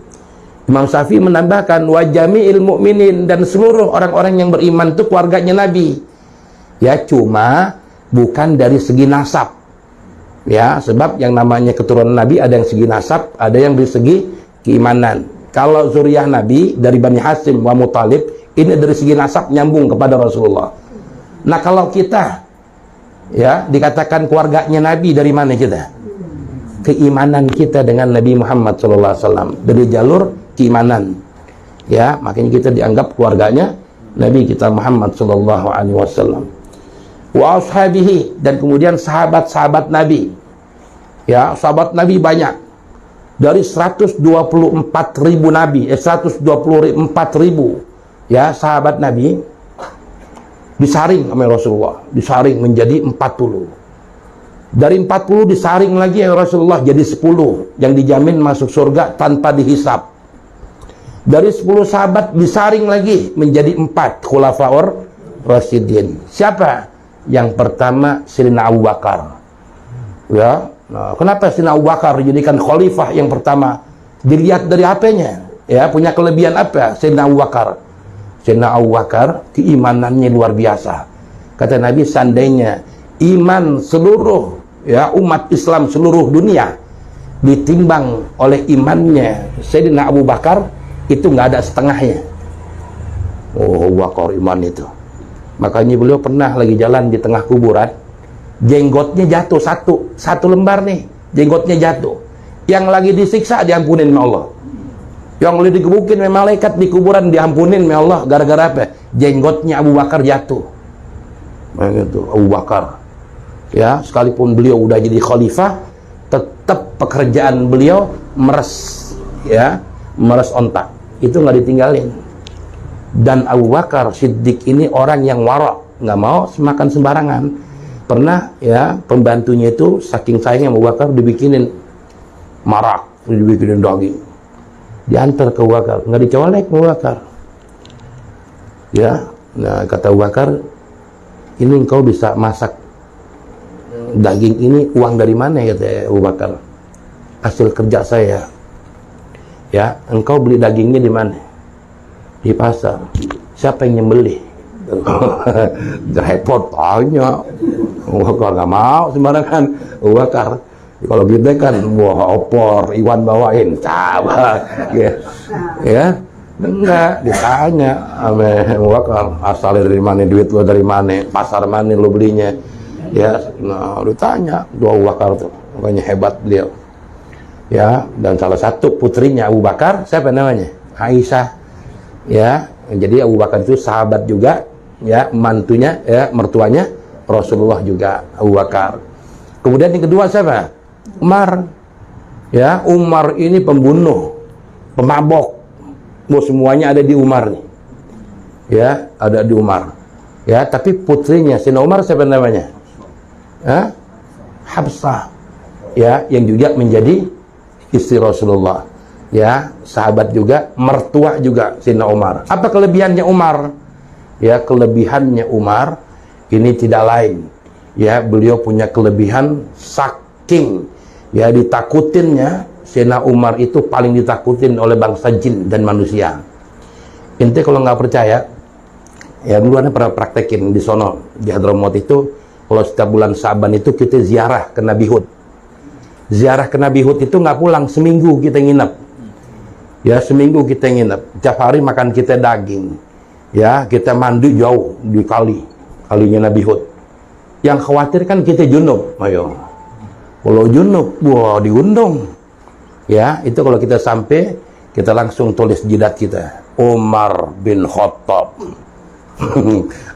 [SPEAKER 1] Imam Syafi'i menambahkan wa jami'il mu'minin, dan seluruh orang-orang yang beriman itu keluarganya Nabi. Ya, cuma bukan dari segi nasab. Ya, sebab yang namanya keturunan Nabi ada yang segi nasab, ada yang dari segi keimanan. Kalau zuriyah Nabi dari Bani Hasyim wa Muthalib, ini dari segi nasab nyambung kepada Rasulullah. Nah, kalau kita ya dikatakan keluarganya Nabi, dari mana kita? Keimanan kita dengan Nabi Muhammad SAW dari jalur keimanan. Ya, makanya kita dianggap keluarganya Nabi kita Muhammad SAW. Wa ashabihi, dan kemudian sahabat-sahabat Nabi. Ya, sahabat Nabi banyak. Dari 124.000 Nabi, 124.000 ya sahabat Nabi disaring sama Rasulullah, disaring menjadi 40. Dari 40 disaring lagi ya Rasulullah jadi 10 yang dijamin masuk surga tanpa dihisab. Dari 10 sahabat disaring lagi menjadi 4 khulafaur rasyidin. Siapa? Yang pertama Sayyidina Abu Bakar. Ya, nah, kenapa Sayyidina Abu Bakar dijadikan khalifah yang pertama? Dilihat dari apanya? Ya, punya kelebihan apa Sayyidina Abu Bakar? Sayyidina Abu Bakar keimanannya luar biasa. Kata Nabi, seandainya iman seluruh ya umat Islam seluruh dunia ditimbang oleh imannya Sayyidina Abu Bakar, itu nggak ada setengahnya. Oh, Abu Bakar iman itu. Makanya beliau pernah lagi jalan di tengah kuburan, jenggotnya jatuh satu lembar nih, jenggotnya jatuh. Yang lagi disiksa diampunin sama Allah. Yang lagi digebukin sama malaikat di kuburan diampunin sama Allah. Gara-gara apa? Jenggotnya Abu Bakar jatuh. Begitu Abu Bakar. Ya, sekalipun beliau udah jadi khalifah, tetap pekerjaan beliau meres, ya, meres ontak. Itu nggak ditinggalin. Dan Abu Bakar Siddiq ini orang yang warak, nggak mau makan sembarangan. Pernah ya pembantunya itu saking sayangnya Abu Bakar dibikinin marak, dibikinin daging, diantar ke Abu Bakar, nggak dicolek Abu Bakar. Ya, nah kata Abu Bakar, ini engkau bisa masak daging ini, uang dari mana ya Abu Bakar? Hasil kerja saya. Ya, engkau beli dagingnya di mana? Di pasar. Siapa yang nyembelih? Repot tanya. Abu Bakar nggak mau sembarangan. Abu Bakar, kalau gitu kan, wah opor, Iwan bawain, coba, ya, enggak ditanya, Abu Bakar, asalnya dari mana, duit lo dari mana, pasar mana lo belinya, ya, nah ditanya, dua Abu Bakar tuh, makanya hebat beliau, ya, dan salah satu putrinya Abu Bakar, siapa namanya? Aisyah, ya, jadi Abu Bakar itu sahabat juga, ya, mantunya, ya, mertuanya Rasulullah juga, Abu Bakar. Kemudian yang kedua siapa? Umar. Ya, Umar ini pembunuh, pemabok. Semuanya ada di Umar nih. Ya, ada di Umar. Ya, tapi putrinya Sayyidina Umar siapa namanya? Hah? Hafsah. Ya, yang juga menjadi istri Rasulullah. Ya, sahabat juga, mertua juga Sayyidina Umar. Apa kelebihannya Umar? Ya, kelebihannya Umar ini tidak lain, ya, beliau punya kelebihan saking ya ditakutinnya. Sayyidina Umar itu paling ditakutin oleh bangsa jin dan manusia. Inti kalau nggak percaya, ya dulu ada pernah praktekin di sono di Hadramaut itu, kalau setiap bulan Sa'ban itu kita ziarah ke Nabi Hud. Ziarah ke Nabi Hud itu nggak pulang, seminggu kita nginep. Ya, seminggu kita nginep. Tiap hari makan kita daging. Ya, kita mandi jauh di kalinya Nabi Hud. Yang khawatir kan kita junub, ayo. Kalau junub, wah diundung. Ya, itu kalau kita sampai, kita langsung tulis jidat kita, Umar bin Khattab.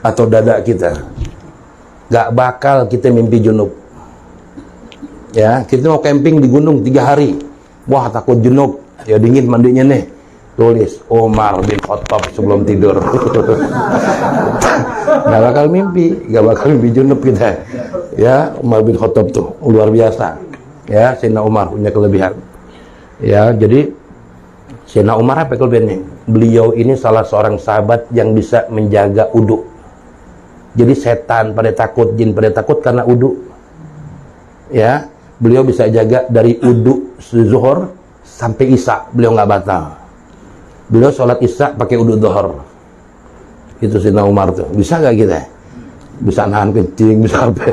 [SPEAKER 1] Atau dada kita. Gak bakal kita mimpi junub. Ya, kita mau camping di gunung 3 hari. Wah, takut junub. Ya dingin mandinya nih. Tulis Umar bin Khattab sebelum tidur. Gak bakal mimpi junub kita. Ya, Umar bin Khattab tuh luar biasa. Ya, Sayyidina Umar punya kelebihan. Ya, jadi Sayyidina Umar apa kelebihannya? Beliau ini salah seorang sahabat yang bisa menjaga uduk. Jadi setan pada takut, jin pada takut karena uduk. Ya, beliau bisa jaga dari uduk zuhur sampai isya, beliau nggak batal. beliau sholat isya pakai uduk dhuhr. Itu Sayyidina Umar tuh. Bisa nggak kita? Bisa nahan kencing, bisa apa?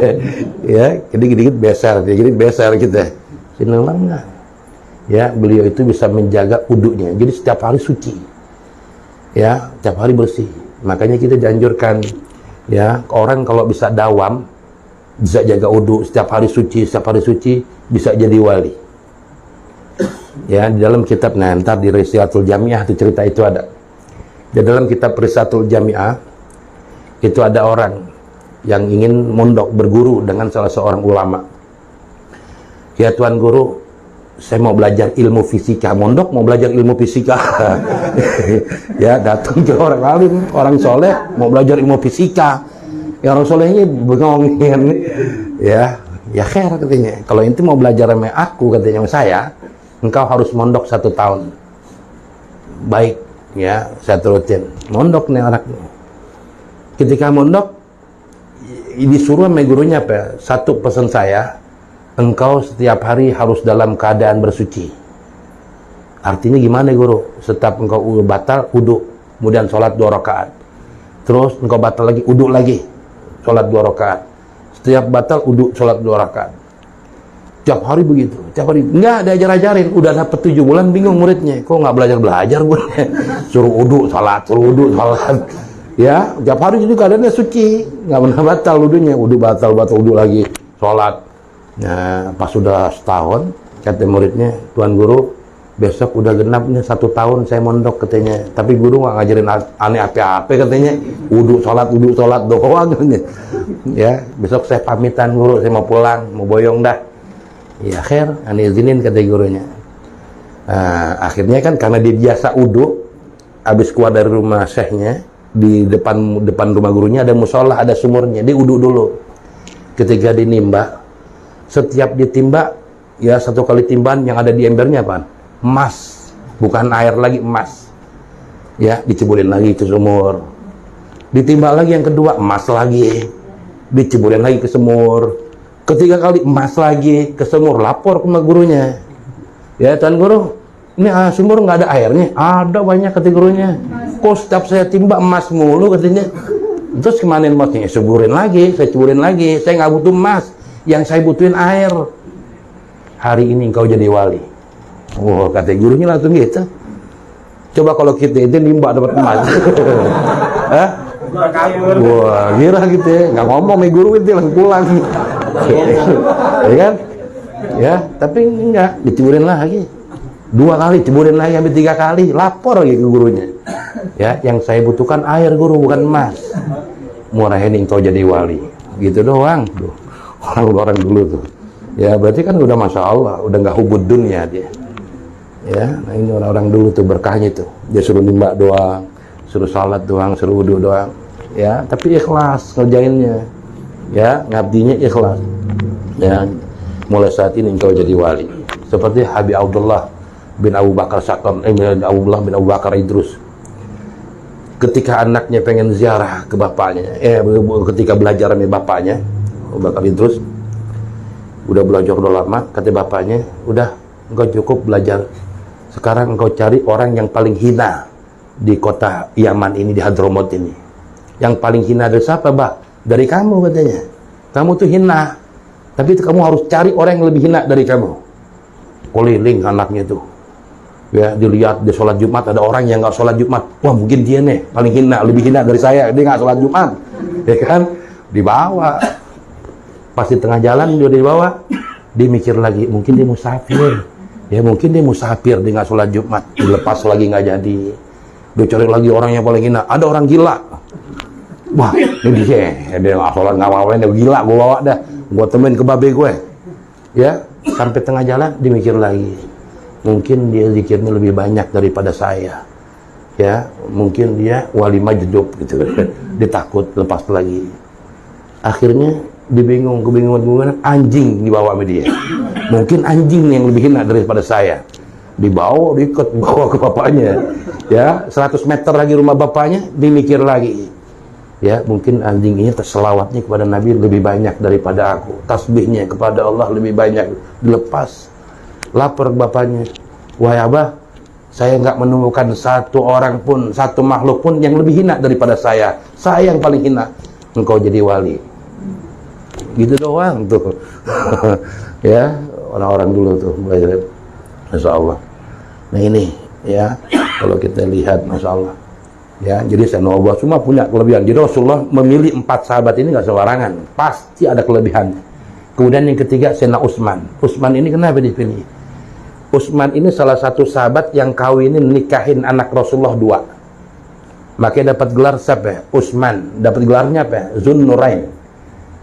[SPEAKER 1] Ya, dikit-dikit beser, dikit-dikit beser kita. Sayyidina Umar enggak. Ya, beliau itu bisa menjaga uduknya. Jadi setiap hari suci. Ya, setiap hari bersih. Makanya kita dianjurkan, ya, orang kalau bisa dawam, bisa jaga uduk, setiap hari suci, bisa jadi wali. Ya, di dalam kitab, nah ntar di Risalatul Jami'ah itu cerita itu ada. Di dalam kitab Risalatul Jami'ah itu ada orang yang ingin mondok berguru dengan salah seorang ulama. Ya Tuan Guru, saya mau belajar ilmu fisika. Mondok mau belajar ilmu fisika. Ya, datang ke orang alim, orang soleh mau belajar ilmu fisika. Ya, orang solehnya bengongin. Ya khair katanya. Kalau itu mau belajar sama aku, katanya sama saya, engkau harus mondok 1 tahun. Baik, ya, saya turutin. Mondok nih anaknya. Ketika mondok, disuruh sama gurunya apa? Satu pesan saya, engkau setiap hari harus dalam keadaan bersuci. Artinya gimana guru? Setiap engkau batal, uduk, kemudian sholat 2 rakaat. Terus engkau batal lagi, uduk lagi, sholat 2 rakaat. Setiap batal, uduk, sholat 2 rakaat. Tiap hari begitu, tiap hari. Enggak ada ajar-ajarin, udah dapat 7 bulan, bingung muridnya. Kok nggak belajar gue? Suruh uduk, sholat, suruh uduk, sholat. Ya, tiap hari jadi keadaannya suci, nggak pernah batal uduknya. Uduk batal, uduk lagi, sholat. Nah, pas sudah setahun, kata muridnya, Tuan Guru, besok udah genapnya 1 tahun saya mondok katanya. Tapi guru nggak ngajarin aneh apa-apa katanya. Uduk sholat doang katanya. Ya, besok saya pamitan guru, saya mau pulang, mau boyong dah. Ya khair, aneh izinin kata gurunya. Akhirnya kan karena dia biasa uduk, habis keluar dari rumah syekhnya, di depan rumah gurunya ada musola, ada sumurnya, dia uduk dulu. Ketika dinimba, setiap ditimba, ya 1 kali timban yang ada di embernya apa? Emas, bukan air lagi, emas. Ya, dicebulin lagi ke sumur. Ditimba lagi yang kedua, emas lagi, dicebulin lagi ke sumur. Ketiga kali emas lagi ke sumur, lapor ke gurunya. Ya Tuan Guru, ini sumur nggak ada airnya? Ada banyak, kata gurunya. Kok setiap saya timba emas mulu katanya. Terus kemana emasnya? Ceburin lagi, saya ceburin lagi. Saya nggak butuh emas, yang saya butuhin air. Hari ini engkau jadi wali. Wah, kata gurunya langsung gitu. Coba kalau kita itu nimba dapat emas. Hah? Wah, kira gitu ya. Nggak ngomong sama guru itu langsung pulang. Ya kan? Ya, tapi enggak, diceburin lagi. 2 kali, ceburin lagi, sampai 3 kali, lapor lagi ke gurunya. Ya, yang saya butuhkan air guru, bukan emas. Murah ini engkau jadi wali. Gitu doang. Tuh. Orang dulu tuh. Ya, berarti kan udah Masya Allah, udah nggak hubud dunia dia. Ya, nah ini orang-orang dulu tuh berkahnya tuh. Dia suruh nimba doang, suruh salat doang, suruh wudu doang. Ya, tapi ikhlas ngerjainnya. Ya, ngabdinya ikhlas. Ya, mulai saat ini engkau jadi wali. Seperti Habib Abdullah bin Abu Bakar Syakam, Abdullah bin Abu Bakar Idrus. Ketika anaknya pengen ziarah ke bapaknya, ketika belajar sama bapaknya, Abu Bakar Idrus, udah belajar udah lama, kata bapaknya, udah engkau cukup belajar. Sekarang engkau cari orang yang paling hina di kota Yaman ini, di Hadramaut ini. Yang paling hina dari siapa, Mbak? Dari kamu katanya. Kamu tuh hina. Tapi kamu harus cari orang yang lebih hina dari kamu. Keliling anaknya tuh. Ya, dilihat di sholat Jumat ada orang yang nggak sholat Jumat. Wah, mungkin dia nih paling hina, lebih hina dari saya. Dia nggak sholat Jumat. Ya kan? Dibawa. Pas di tengah jalan dia dibawa. Dia mikir lagi, mungkin dia musafir. Ya, mungkin dia musafir, dia nggak sholat Jumat. Dilepas lagi nggak jadi. Dia cari lagi orang yang paling hina. Ada orang gila. Wah, ini dia nggak sholat, nggak ngawain, dia gila, gue bawa dah, gue temuin ke babe gue. Ya, sampai tengah jalan, dia mikir lagi, mungkin dia zikirnya lebih banyak daripada saya. Ya, mungkin dia wali majdub gitu. Dia takut lepas lagi. Akhirnya dia bingung, kebingungan, anjing dibawa sama dia. Mungkin anjing yang lebih hina daripada saya. Dibawa, diikat, bawa ke bapaknya. Ya, 100 meter lagi rumah bapaknya, dia mikir lagi. Ya, mungkin anjing ini selawatnya kepada Nabi lebih banyak daripada aku. Tasbihnya kepada Allah lebih banyak. Dilepas. Lapor ke bapaknya. Wahai abah, Saya nggak menemukan satu orang pun, satu makhluk pun yang lebih hina daripada saya. Saya yang paling hina. Engkau jadi wali. Gitu doang tuh. Ya, orang-orang dulu tuh belajar. Masya Allah. Nah ini ya, kalau kita lihat Masya Allah. Ya, jadi Sayyidina Abu Bakar semua punya kelebihan. Jadi Rasulullah memilih 4 sahabat ini nggak sembarangan. Pasti ada kelebihannya. Kemudian yang ketiga Sayyidina Utsman. Utsman ini kenapa dipilih? Utsman ini salah satu sahabat yang kawinin nikahin anak Rasulullah 2. Makanya dapat gelar siapa? Utsman. Dapat gelarnya apa? Zunnurain,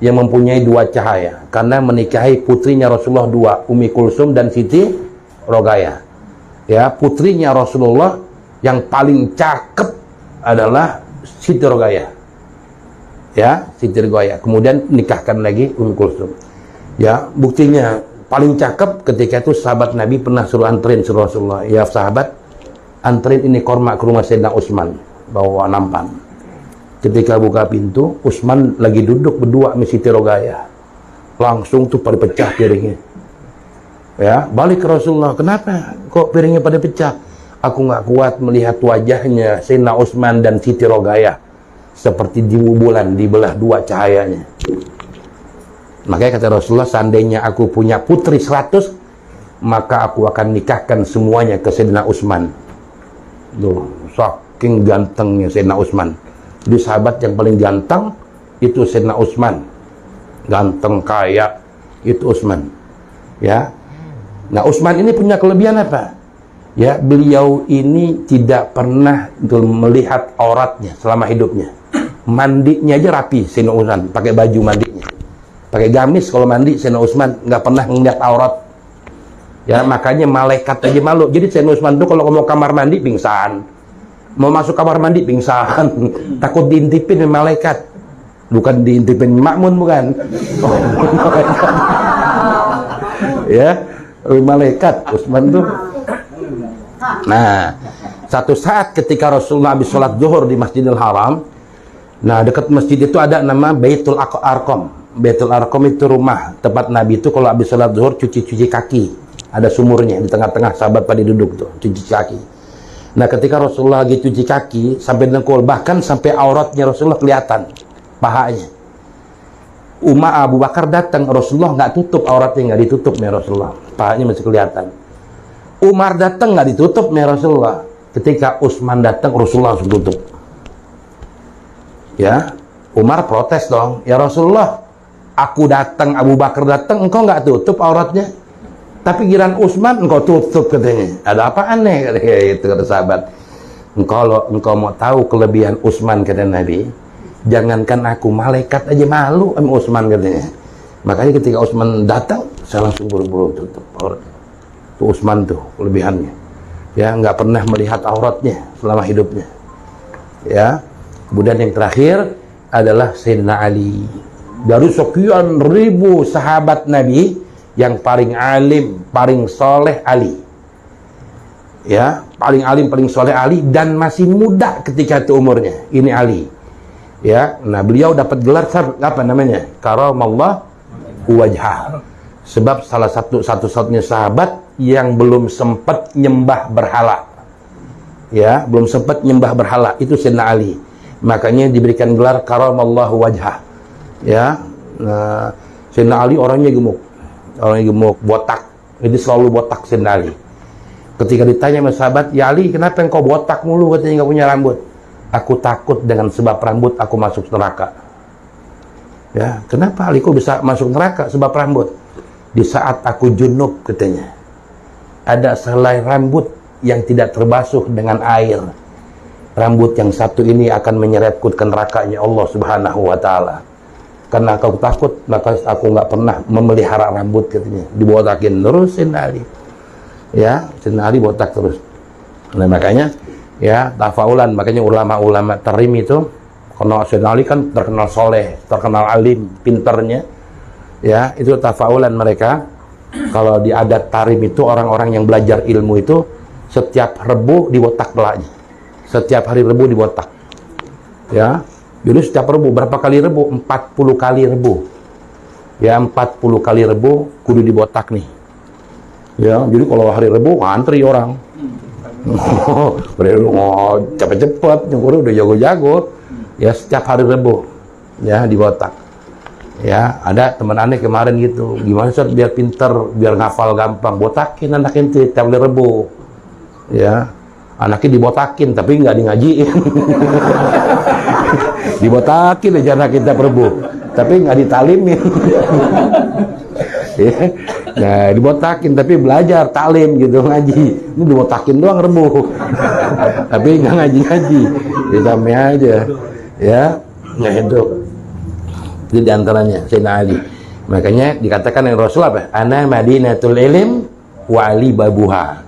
[SPEAKER 1] yang mempunyai 2 cahaya, karena menikahi putrinya Rasulullah 2, Ummi Kulsum dan Siti Rogaya. Ya, putrinya Rasulullah yang paling cakep adalah Siti Rogaya. Ya, Siti Rogaya. Kemudian nikahkan lagi Ummi Kulsum. Ya, buktinya paling cakep ketika itu sahabat Nabi pernah suruh anterin Rasulullah. Ya sahabat, anterin ini korma ke rumah Sayyidina Utsman, bawa nampan. Ketika buka pintu, Utsman lagi duduk berdua sama Siti Rogaya. Langsung tuh pada pecah piringnya. Ya, balik ke Rasulullah. Kenapa? Kok piringnya pada pecah? Aku nggak kuat melihat wajahnya Sayyidina Utsman dan Siti Rogaya seperti di bulan dibelah 2 cahayanya. Makanya kata Rasulullah, seandainya aku punya putri 100, maka aku akan nikahkan semuanya ke Sayyidina Utsman. Tuh, saking gantengnya Sayyidina Utsman. Jadi sahabat yang paling ganteng itu Sayyidina Utsman. Ganteng, kaya, itu Utsman. Ya. Nah, Utsman ini punya kelebihan apa? Ya, beliau ini tidak pernah melihat auratnya selama hidupnya. Mandinya aja rapi Sayyidina Utsman, pakai baju mandinya. Pakai gamis kalau mandi. Sayyidina Utsman nggak pernah ngeliat aurat. Ya, makanya malaikat aja malu. Jadi Sayyidina Utsman tuh kalau mau kamar mandi pingsan, mau masuk kamar mandi pingsan, takut diintipin sama malaikat. Bukan diintipin makmun, bukan. Oh, malaikat. Ya, malaikat Utsman tuh. Nah, satu saat ketika Rasulullah habis sholat zuhur di Masjidil Haram, nah dekat masjid itu ada nama Baitul Arqam. Baitul Arqam itu rumah tempat Nabi itu kalau habis sholat zuhur cuci kaki. Ada sumurnya di tengah-tengah, sahabat pada duduk tuh cuci kaki. Nah, ketika Rasulullah lagi cuci kaki sampai dengkul, bahkan sampai auratnya Rasulullah kelihatan, pahanya. Abu Bakar datang, Rasulullah nggak tutup auratnya, nggak ditutup nih Rasulullah, pahanya masih kelihatan. Umar datang nggak ditutup nih Rasulullah. Ketika Utsman datang, Rasulullah langsung tutup. Ya, Umar protes dong, ya Rasulullah, aku datang, Abu Bakar datang, engkau nggak tutup auratnya, tapi giliran Utsman engkau tutup, katanya. Ada apa aneh? Katanya, itu kata sahabat. Kalau engkau mau tahu kelebihan Utsman, kata Nabi, jangankan aku, malaikat aja malu sama Utsman, katanya. Makanya ketika Utsman datang, saya langsung buru-buru tutup auratnya. Tuh Utsman tuh kelebihannya. Ya, nggak pernah melihat auratnya selama hidupnya. Ya. Kemudian yang terakhir adalah Sayyidina Ali. Dari sekian ribu sahabat Nabi, yang paling alim, paling soleh Ali. Ya, paling alim, paling soleh Ali, dan masih muda ketika itu umurnya. Ini Ali. Ya, nah beliau dapat gelar apa namanya? Karamallah wajhah. Sebab salah satu-satunya sahabat yang belum sempat nyembah berhala. Ya, belum sempat nyembah berhala, itu Sayyidina Ali. Makanya diberikan gelar karamallahu wajhah. Ya, nah, Sayyidina Ali orangnya gemuk, botak. Jadi selalu botak Sayyidina Ali. Ketika ditanya sama sahabat, ya Ali, kenapa engkau botak mulu, katanya nggak punya rambut? Aku takut dengan sebab rambut aku masuk neraka. Ya, kenapa Ali kok bisa masuk neraka sebab rambut? Di saat aku junub, katanya, ada sehelai rambut yang tidak terbasuh dengan air. Rambut yang satu ini akan menyeretku ke nerakanya Allah Subhanahu wa Ta'ala. Karena aku takut, maka aku nggak pernah memelihara rambut, katanya. Dibotakin terus Sayyidina Ali. Ya, Sayyidina Ali botak terus. Nah, makanya ya tafaulan, makanya ulama-ulama tarim itu, karena Sayyidina Ali kan terkenal soleh, terkenal alim, pinternya. Ya, itu tafaulan mereka. Kalau di adat tarim itu, orang-orang yang belajar ilmu itu setiap Rebu dibotak pelanya. Setiap hari Rebu dibotak. Ya, jadi setiap Rebu, berapa kali Rebu? 40 kali Rebu. Ya, 40 kali Rebu kudu dibotak nih. Ya, jadi kalau hari Rebu antri orang. Cepet-cepet nyukur udah jago-jago. Ya setiap hari Rebo ya dibotak. Ya ada teman aneh kemarin gitu, gimana Ustaz biar pinter, biar ngafal gampang, botakin anak ente tiap hari Rebo. Ya anaknya dibotakin tapi nggak di ngajiin. Dibotakin aja anak kita Rebo tapi nggak ditalimin. Ya. Nah, dibotakin tapi belajar talim gitu ngaji. Ini dibotakin doang Rebo. Tapi nggak ngaji-ngaji. Ditame aja. Ya. Nah itu diantaranya Sayyidina Ali. Makanya dikatakan oleh Rasul apa? Ana Madinatul Ilm wa Ali babuha.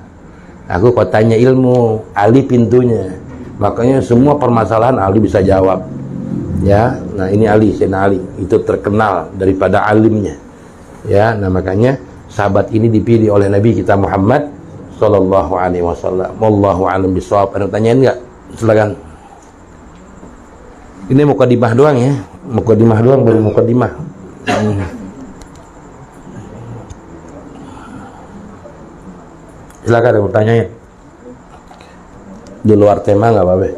[SPEAKER 1] Aku kotanya ilmu, Ali pintunya. Makanya semua permasalahan Ali bisa jawab. Ya. Nah, ini Ali, Sayyidina Ali. Itu terkenal daripada alimnya. Ya, nah makanya sahabat ini dipilih oleh Nabi kita Muhammad sallallahu alaihi wasallam. Wallahu a'lam bishawab. Ada pertanyaan enggak? Silakan. Ini mukadimah doang ya. Mukadimah doang, baru mukadimah. Silakan ada pertanyaan. Di luar tema enggak apa-apa.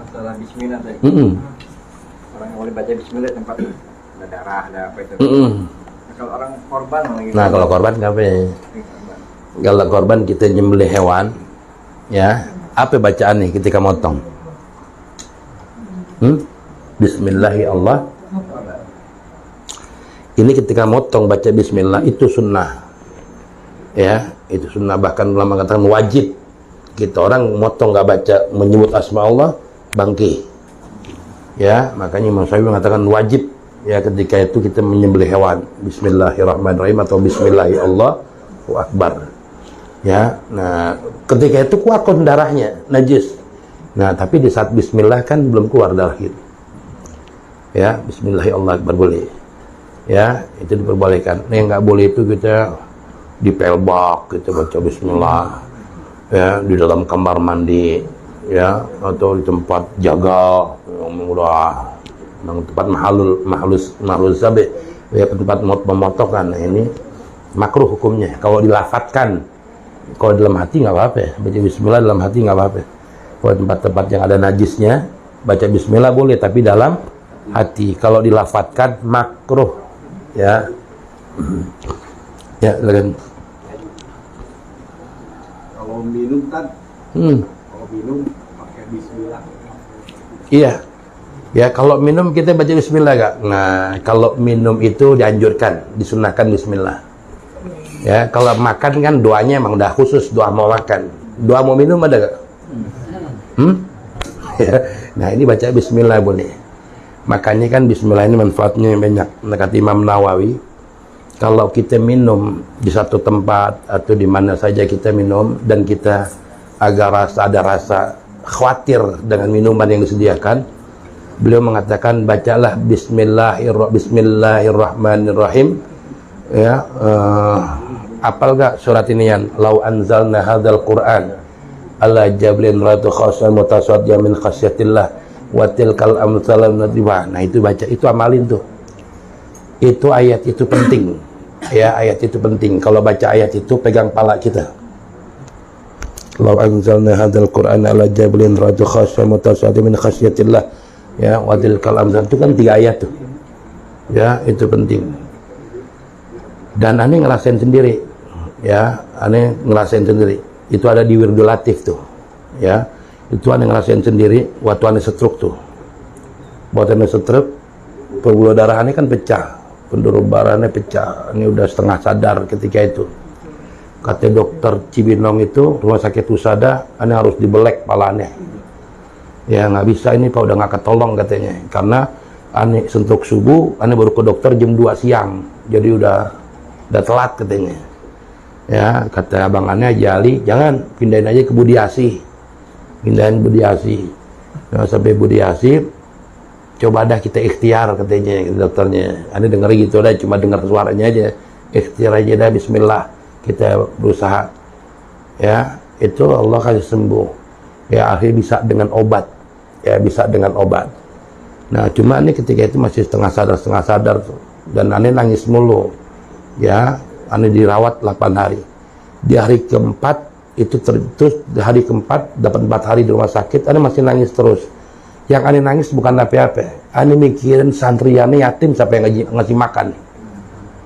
[SPEAKER 2] Masalah bismillah tadi. Orang yang boleh baca bismillah tempat ada darah, ada apa itu. Nah, kalau orang korban lagi.
[SPEAKER 1] Nah, kalau korban apa ya? Kalau korban kita nyembelih hewan, ya, apa bacaan nih ketika motong? Bismillahirrahmanirrahim. Ini ketika motong baca bismillah itu sunnah. Ya, itu sunnah, bahkan ulama katakan wajib. Kita orang motong nggak baca menyebut asma Allah bangki. Ya, makanya Imam Syafi'i mengatakan wajib ya ketika itu kita menyembelih hewan Bismillahirrahmanirrahim atau Bismillahirrahmanirrahim akbar. Ya, nah ketika itu keluar darahnya najis. Nah, tapi di saat bismillah kan belum keluar darah itu. Ya, Bismillahirrahmanirrahim akbar boleh. Ya, itu diperbolehkan. Nah, yang nggak boleh itu kita di pelbak kita baca bismillah. Ya, di dalam kamar mandi, ya, atau di tempat jaga yang udah tempat mahalus sabe, ya, tempat pemotokan. Nah, ini makruh hukumnya. Kalau dilafatkan, kalau dalam hati nggak apa-apa, baca bismillah dalam hati nggak apa-apa. Kalau tempat-tempat yang ada najisnya baca bismillah boleh, tapi dalam hati. Kalau dilafatkan makruh, ya. Ya, silakan.
[SPEAKER 2] Kalau minum kan, kalau minum pakai bismillah.
[SPEAKER 1] Iya, ya kalau minum kita baca bismillah gak? Nah, kalau minum itu dianjurkan, disunahkan bismillah. Ya, kalau makan kan doanya emang udah khusus, doa mau makan. Doa mau minum ada gak? Ya, nah ini baca bismillah boleh. Makanya kan bismillah ini manfaatnya banyak. Kata Imam Nawawi, kalau kita minum di satu tempat atau di mana saja kita minum dan kita ada rasa khawatir dengan minuman yang disediakan, beliau mengatakan bacalah Bismillahirrahmanirrahim. Ya, apal gak surat ini yang lau anzalna hadzal Qur'an ala jablin ratu khasan mutasaddian min khasyatillah wa tilkal amsalam nadhiba. Nah, itu baca, itu amalin tuh. Itu ayat itu penting. Ya, ayat itu penting. Kalau baca ayat itu pegang pala kita. Lau anzalna hadzal Qur'an ala jablin ratu khasan mutasaddian min khasyatillah, ya, wa tilkal amsal, itu kan 3 ayat tuh. Ya, itu penting. Dan aneh ngerasain sendiri. Ya, aneh ngerasain sendiri. Itu ada di Wirdul Latif tuh. Ya, itu aneh ngerasain sendiri waktu aneh stroke tuh. Waktu aneh stroke, pembuluh darah aneh kan pecah. Pendorong darahnya pecah. Ini udah setengah sadar ketika itu. Kata dokter Cibinong itu, rumah sakit Husada, aneh harus dibelek palanya. Ya, nggak bisa ini Pak, udah nggak ketolong katanya. Karena aneh sentuk subuh, aneh baru ke dokter jam 2 siang. Jadi udah telat katanya. Ya, kata abang aneh, Jali, jangan pindahin aja ke Budiasi. Pindahin Budiasi. Nah, sampai Budiasi, coba dah kita ikhtiar katanya dokternya. Aneh denger gitu dah, cuma dengar suaranya aja. Ikhtiar aja dah, bismillah. Kita berusaha. Ya, itu Allah kasih sembuh. Ya, akhirnya bisa dengan obat. Ya, bisa dengan obat. Nah, cuma ini ketika itu masih setengah sadar tuh. Dan aneh nangis mulu. Ya, ane dirawat 8 hari. Di hari keempat itu terus di hari keempat dapat 4 hari di rumah sakit, ane masih nangis terus. Yang ane nangis bukan apa-apa, ane mikirin santriane yatim siapa yang ngasih makan.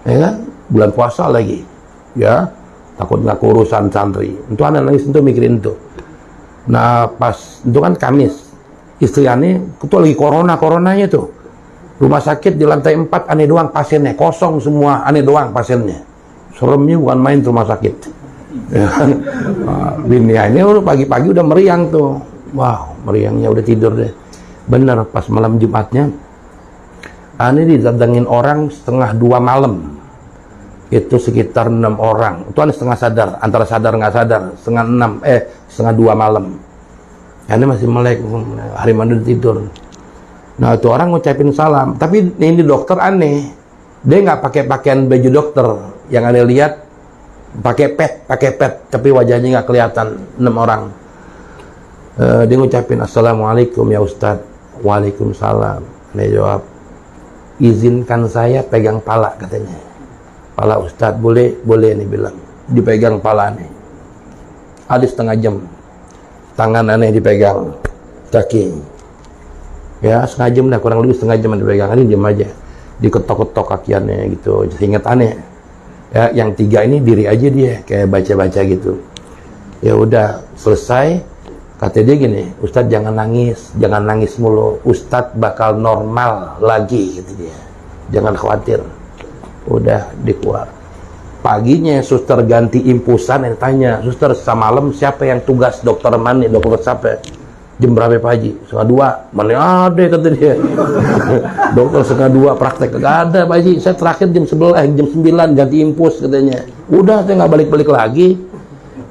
[SPEAKER 1] Ya kan? Bulan puasa lagi. Ya, takut nggak urusan santri. Itu ane nangis itu mikirin itu. Nah, pas itu kan Kamis. Istri ane itu lagi coronanya tuh. Rumah sakit di lantai 4 ane doang pasiennya, kosong semua, ane doang pasiennya. Seremnya bukan main ke rumah sakit. Ya. Bini ini pagi-pagi udah meriang tuh. Wow, meriangnya udah tidur deh. Bener, pas malam Jumatnya ane didatengin orang 1:30 malam. Itu sekitar 6 orang. Itu ane setengah sadar, antara sadar nggak sadar, 1:30 malam. Ane masih melek, hari mana tidur. Nah, itu orang ngucapin salam, tapi ini dokter aneh. Dia nggak pakai pakaian baju dokter. Yang aneh lihat pakai pet, tapi wajahnya nggak kelihatan. 6 orang. Dia ngucapin assalamualaikum ya Ustadz. Waalaikumsalam. Dia jawab, izinkan saya pegang pala katanya. Pala Ustadz boleh nih bilang. Dipegang pala nih. Ada setengah jam. Tangan aneh dipegang, kaki. Ya, setengah jam dah, kurang lebih setengah jam dipegang, ini diam aja, diketok-ketok kakiannya gitu, ingat aneh. Ya, yang 3 ini diri aja dia, kayak baca-baca gitu. Ya udah selesai, kata dia gini, Ustadz jangan nangis mulu, Ustadz bakal normal lagi, gitu dia. Jangan khawatir. Udah dikeluar. Paginya suster ganti impusan, yang tanya, suster semalam siapa yang tugas dokter mana, dokter siapa? Jam berapa Pak Haji? 1:30. Mana ada kata dia. Dokter 1:30 praktek kagak ada Pak Haji. Saya terakhir jam 9 ganti impus katanya. Udah saya nggak balik-balik lagi.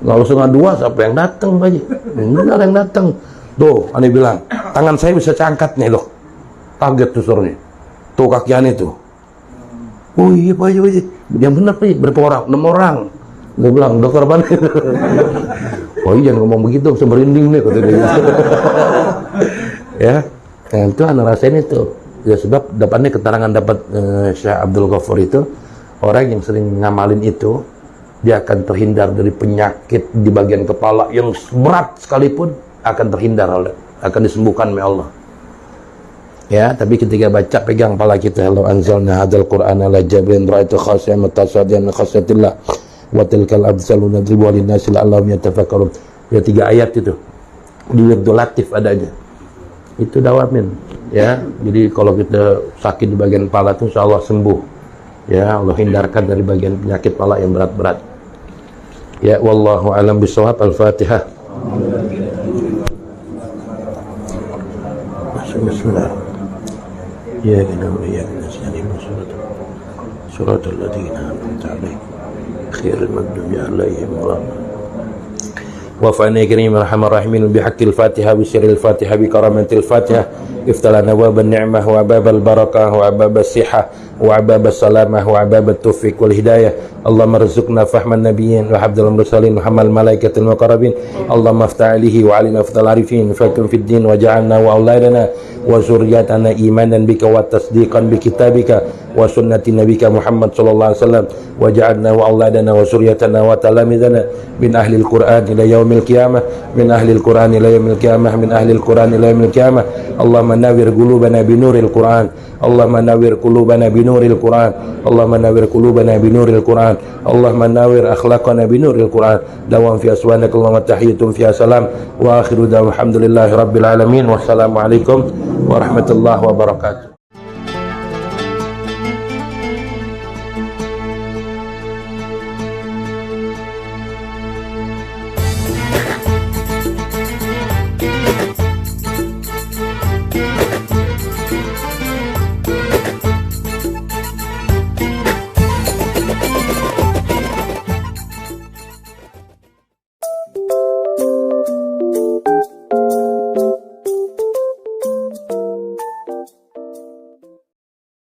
[SPEAKER 1] Kalau 1:30 siapa yang datang Pak Haji? Benar yang datang. Tuh, aneh bilang, tangan saya bisa cangkat nih loh. Kaget tuh susternya. Tuh kakiannya tuh. Oh iya Pak Haji. Yang benar Pak Haji, berapa orang? 6 orang. Dia bilang, dokter apa nih? Oh iya jangan ngomong begitu, bisa merinding nih kata dia. Ya, nah itu anak rasain itu. Ya sebab dapatnya keterangan dapat Syekh Abdul Ghafur itu, orang yang sering ngamalin itu, dia akan terhindar dari penyakit di bagian kepala yang berat sekalipun akan terhindar akan disembuhkan oleh Allah. Ya, tapi ketika baca pegang kepala kita, law anzalna hadzal qur'ana la jabrin ra'aitu khashi'an mutasadian khasyatillah wa tilkal absalu nadribu lin-nasi la'allahum yatafakkarun. Ya 3 ayat itu. Di Wirdul Latif adanya. Itu dawamin, ya. Jadi kalau kita sakit di bagian kepala itu insyaallah sembuh. Ya, Allah hindarkan dari bagian penyakit kepala yang berat-berat. Ya, wallahu a'lam bishawab. Al-Fatihah. Bismillah. Ya kita ya kita suratul ladzina an'amta 'alaihim khairil maghdubi 'alaihim waladdallin. وفاني كريم الرحمن الرحيم بحق الفاتحة بسر الفاتحة بكرامة الفاتحة افتح لنا أبواب النعمة وأبواب البركة وأبواب الصحة وأبواب السلامة وأبواب التوفيق والهداية. اللهم ارزقنا فهم النبيين وحفظ المرسلين وحمل الملائكة المقربين. اللهم افتح عليه وعلينا أفضل العارفين فكن في الدين وجعلنا وأولادنا وذرياتنا إيمانا بك وتصديقا بكتابك وسنة نبيك محمد صلى الله عليه وسلم وجعلنا وأولادنا وذريتنا وتلاميذنا من أهل القرآن إلى يوم القيامة من أهل القرآن إلى يوم القيامة من أهل القرآن إلى يوم القيامة. اللهم نور قلوبنا بنور القرآن. اللهم نور قلوبنا بنور القرآن. اللهم نور قلوبنا بنور القرآن. اللهم نور أخلاقنا بنور القرآن. دوام في أسوانك اللهم تحية فيها سلام وآخر دعوانا الحمد لله رب العالمين والسلام عليكم ورحمة الله وبركاته.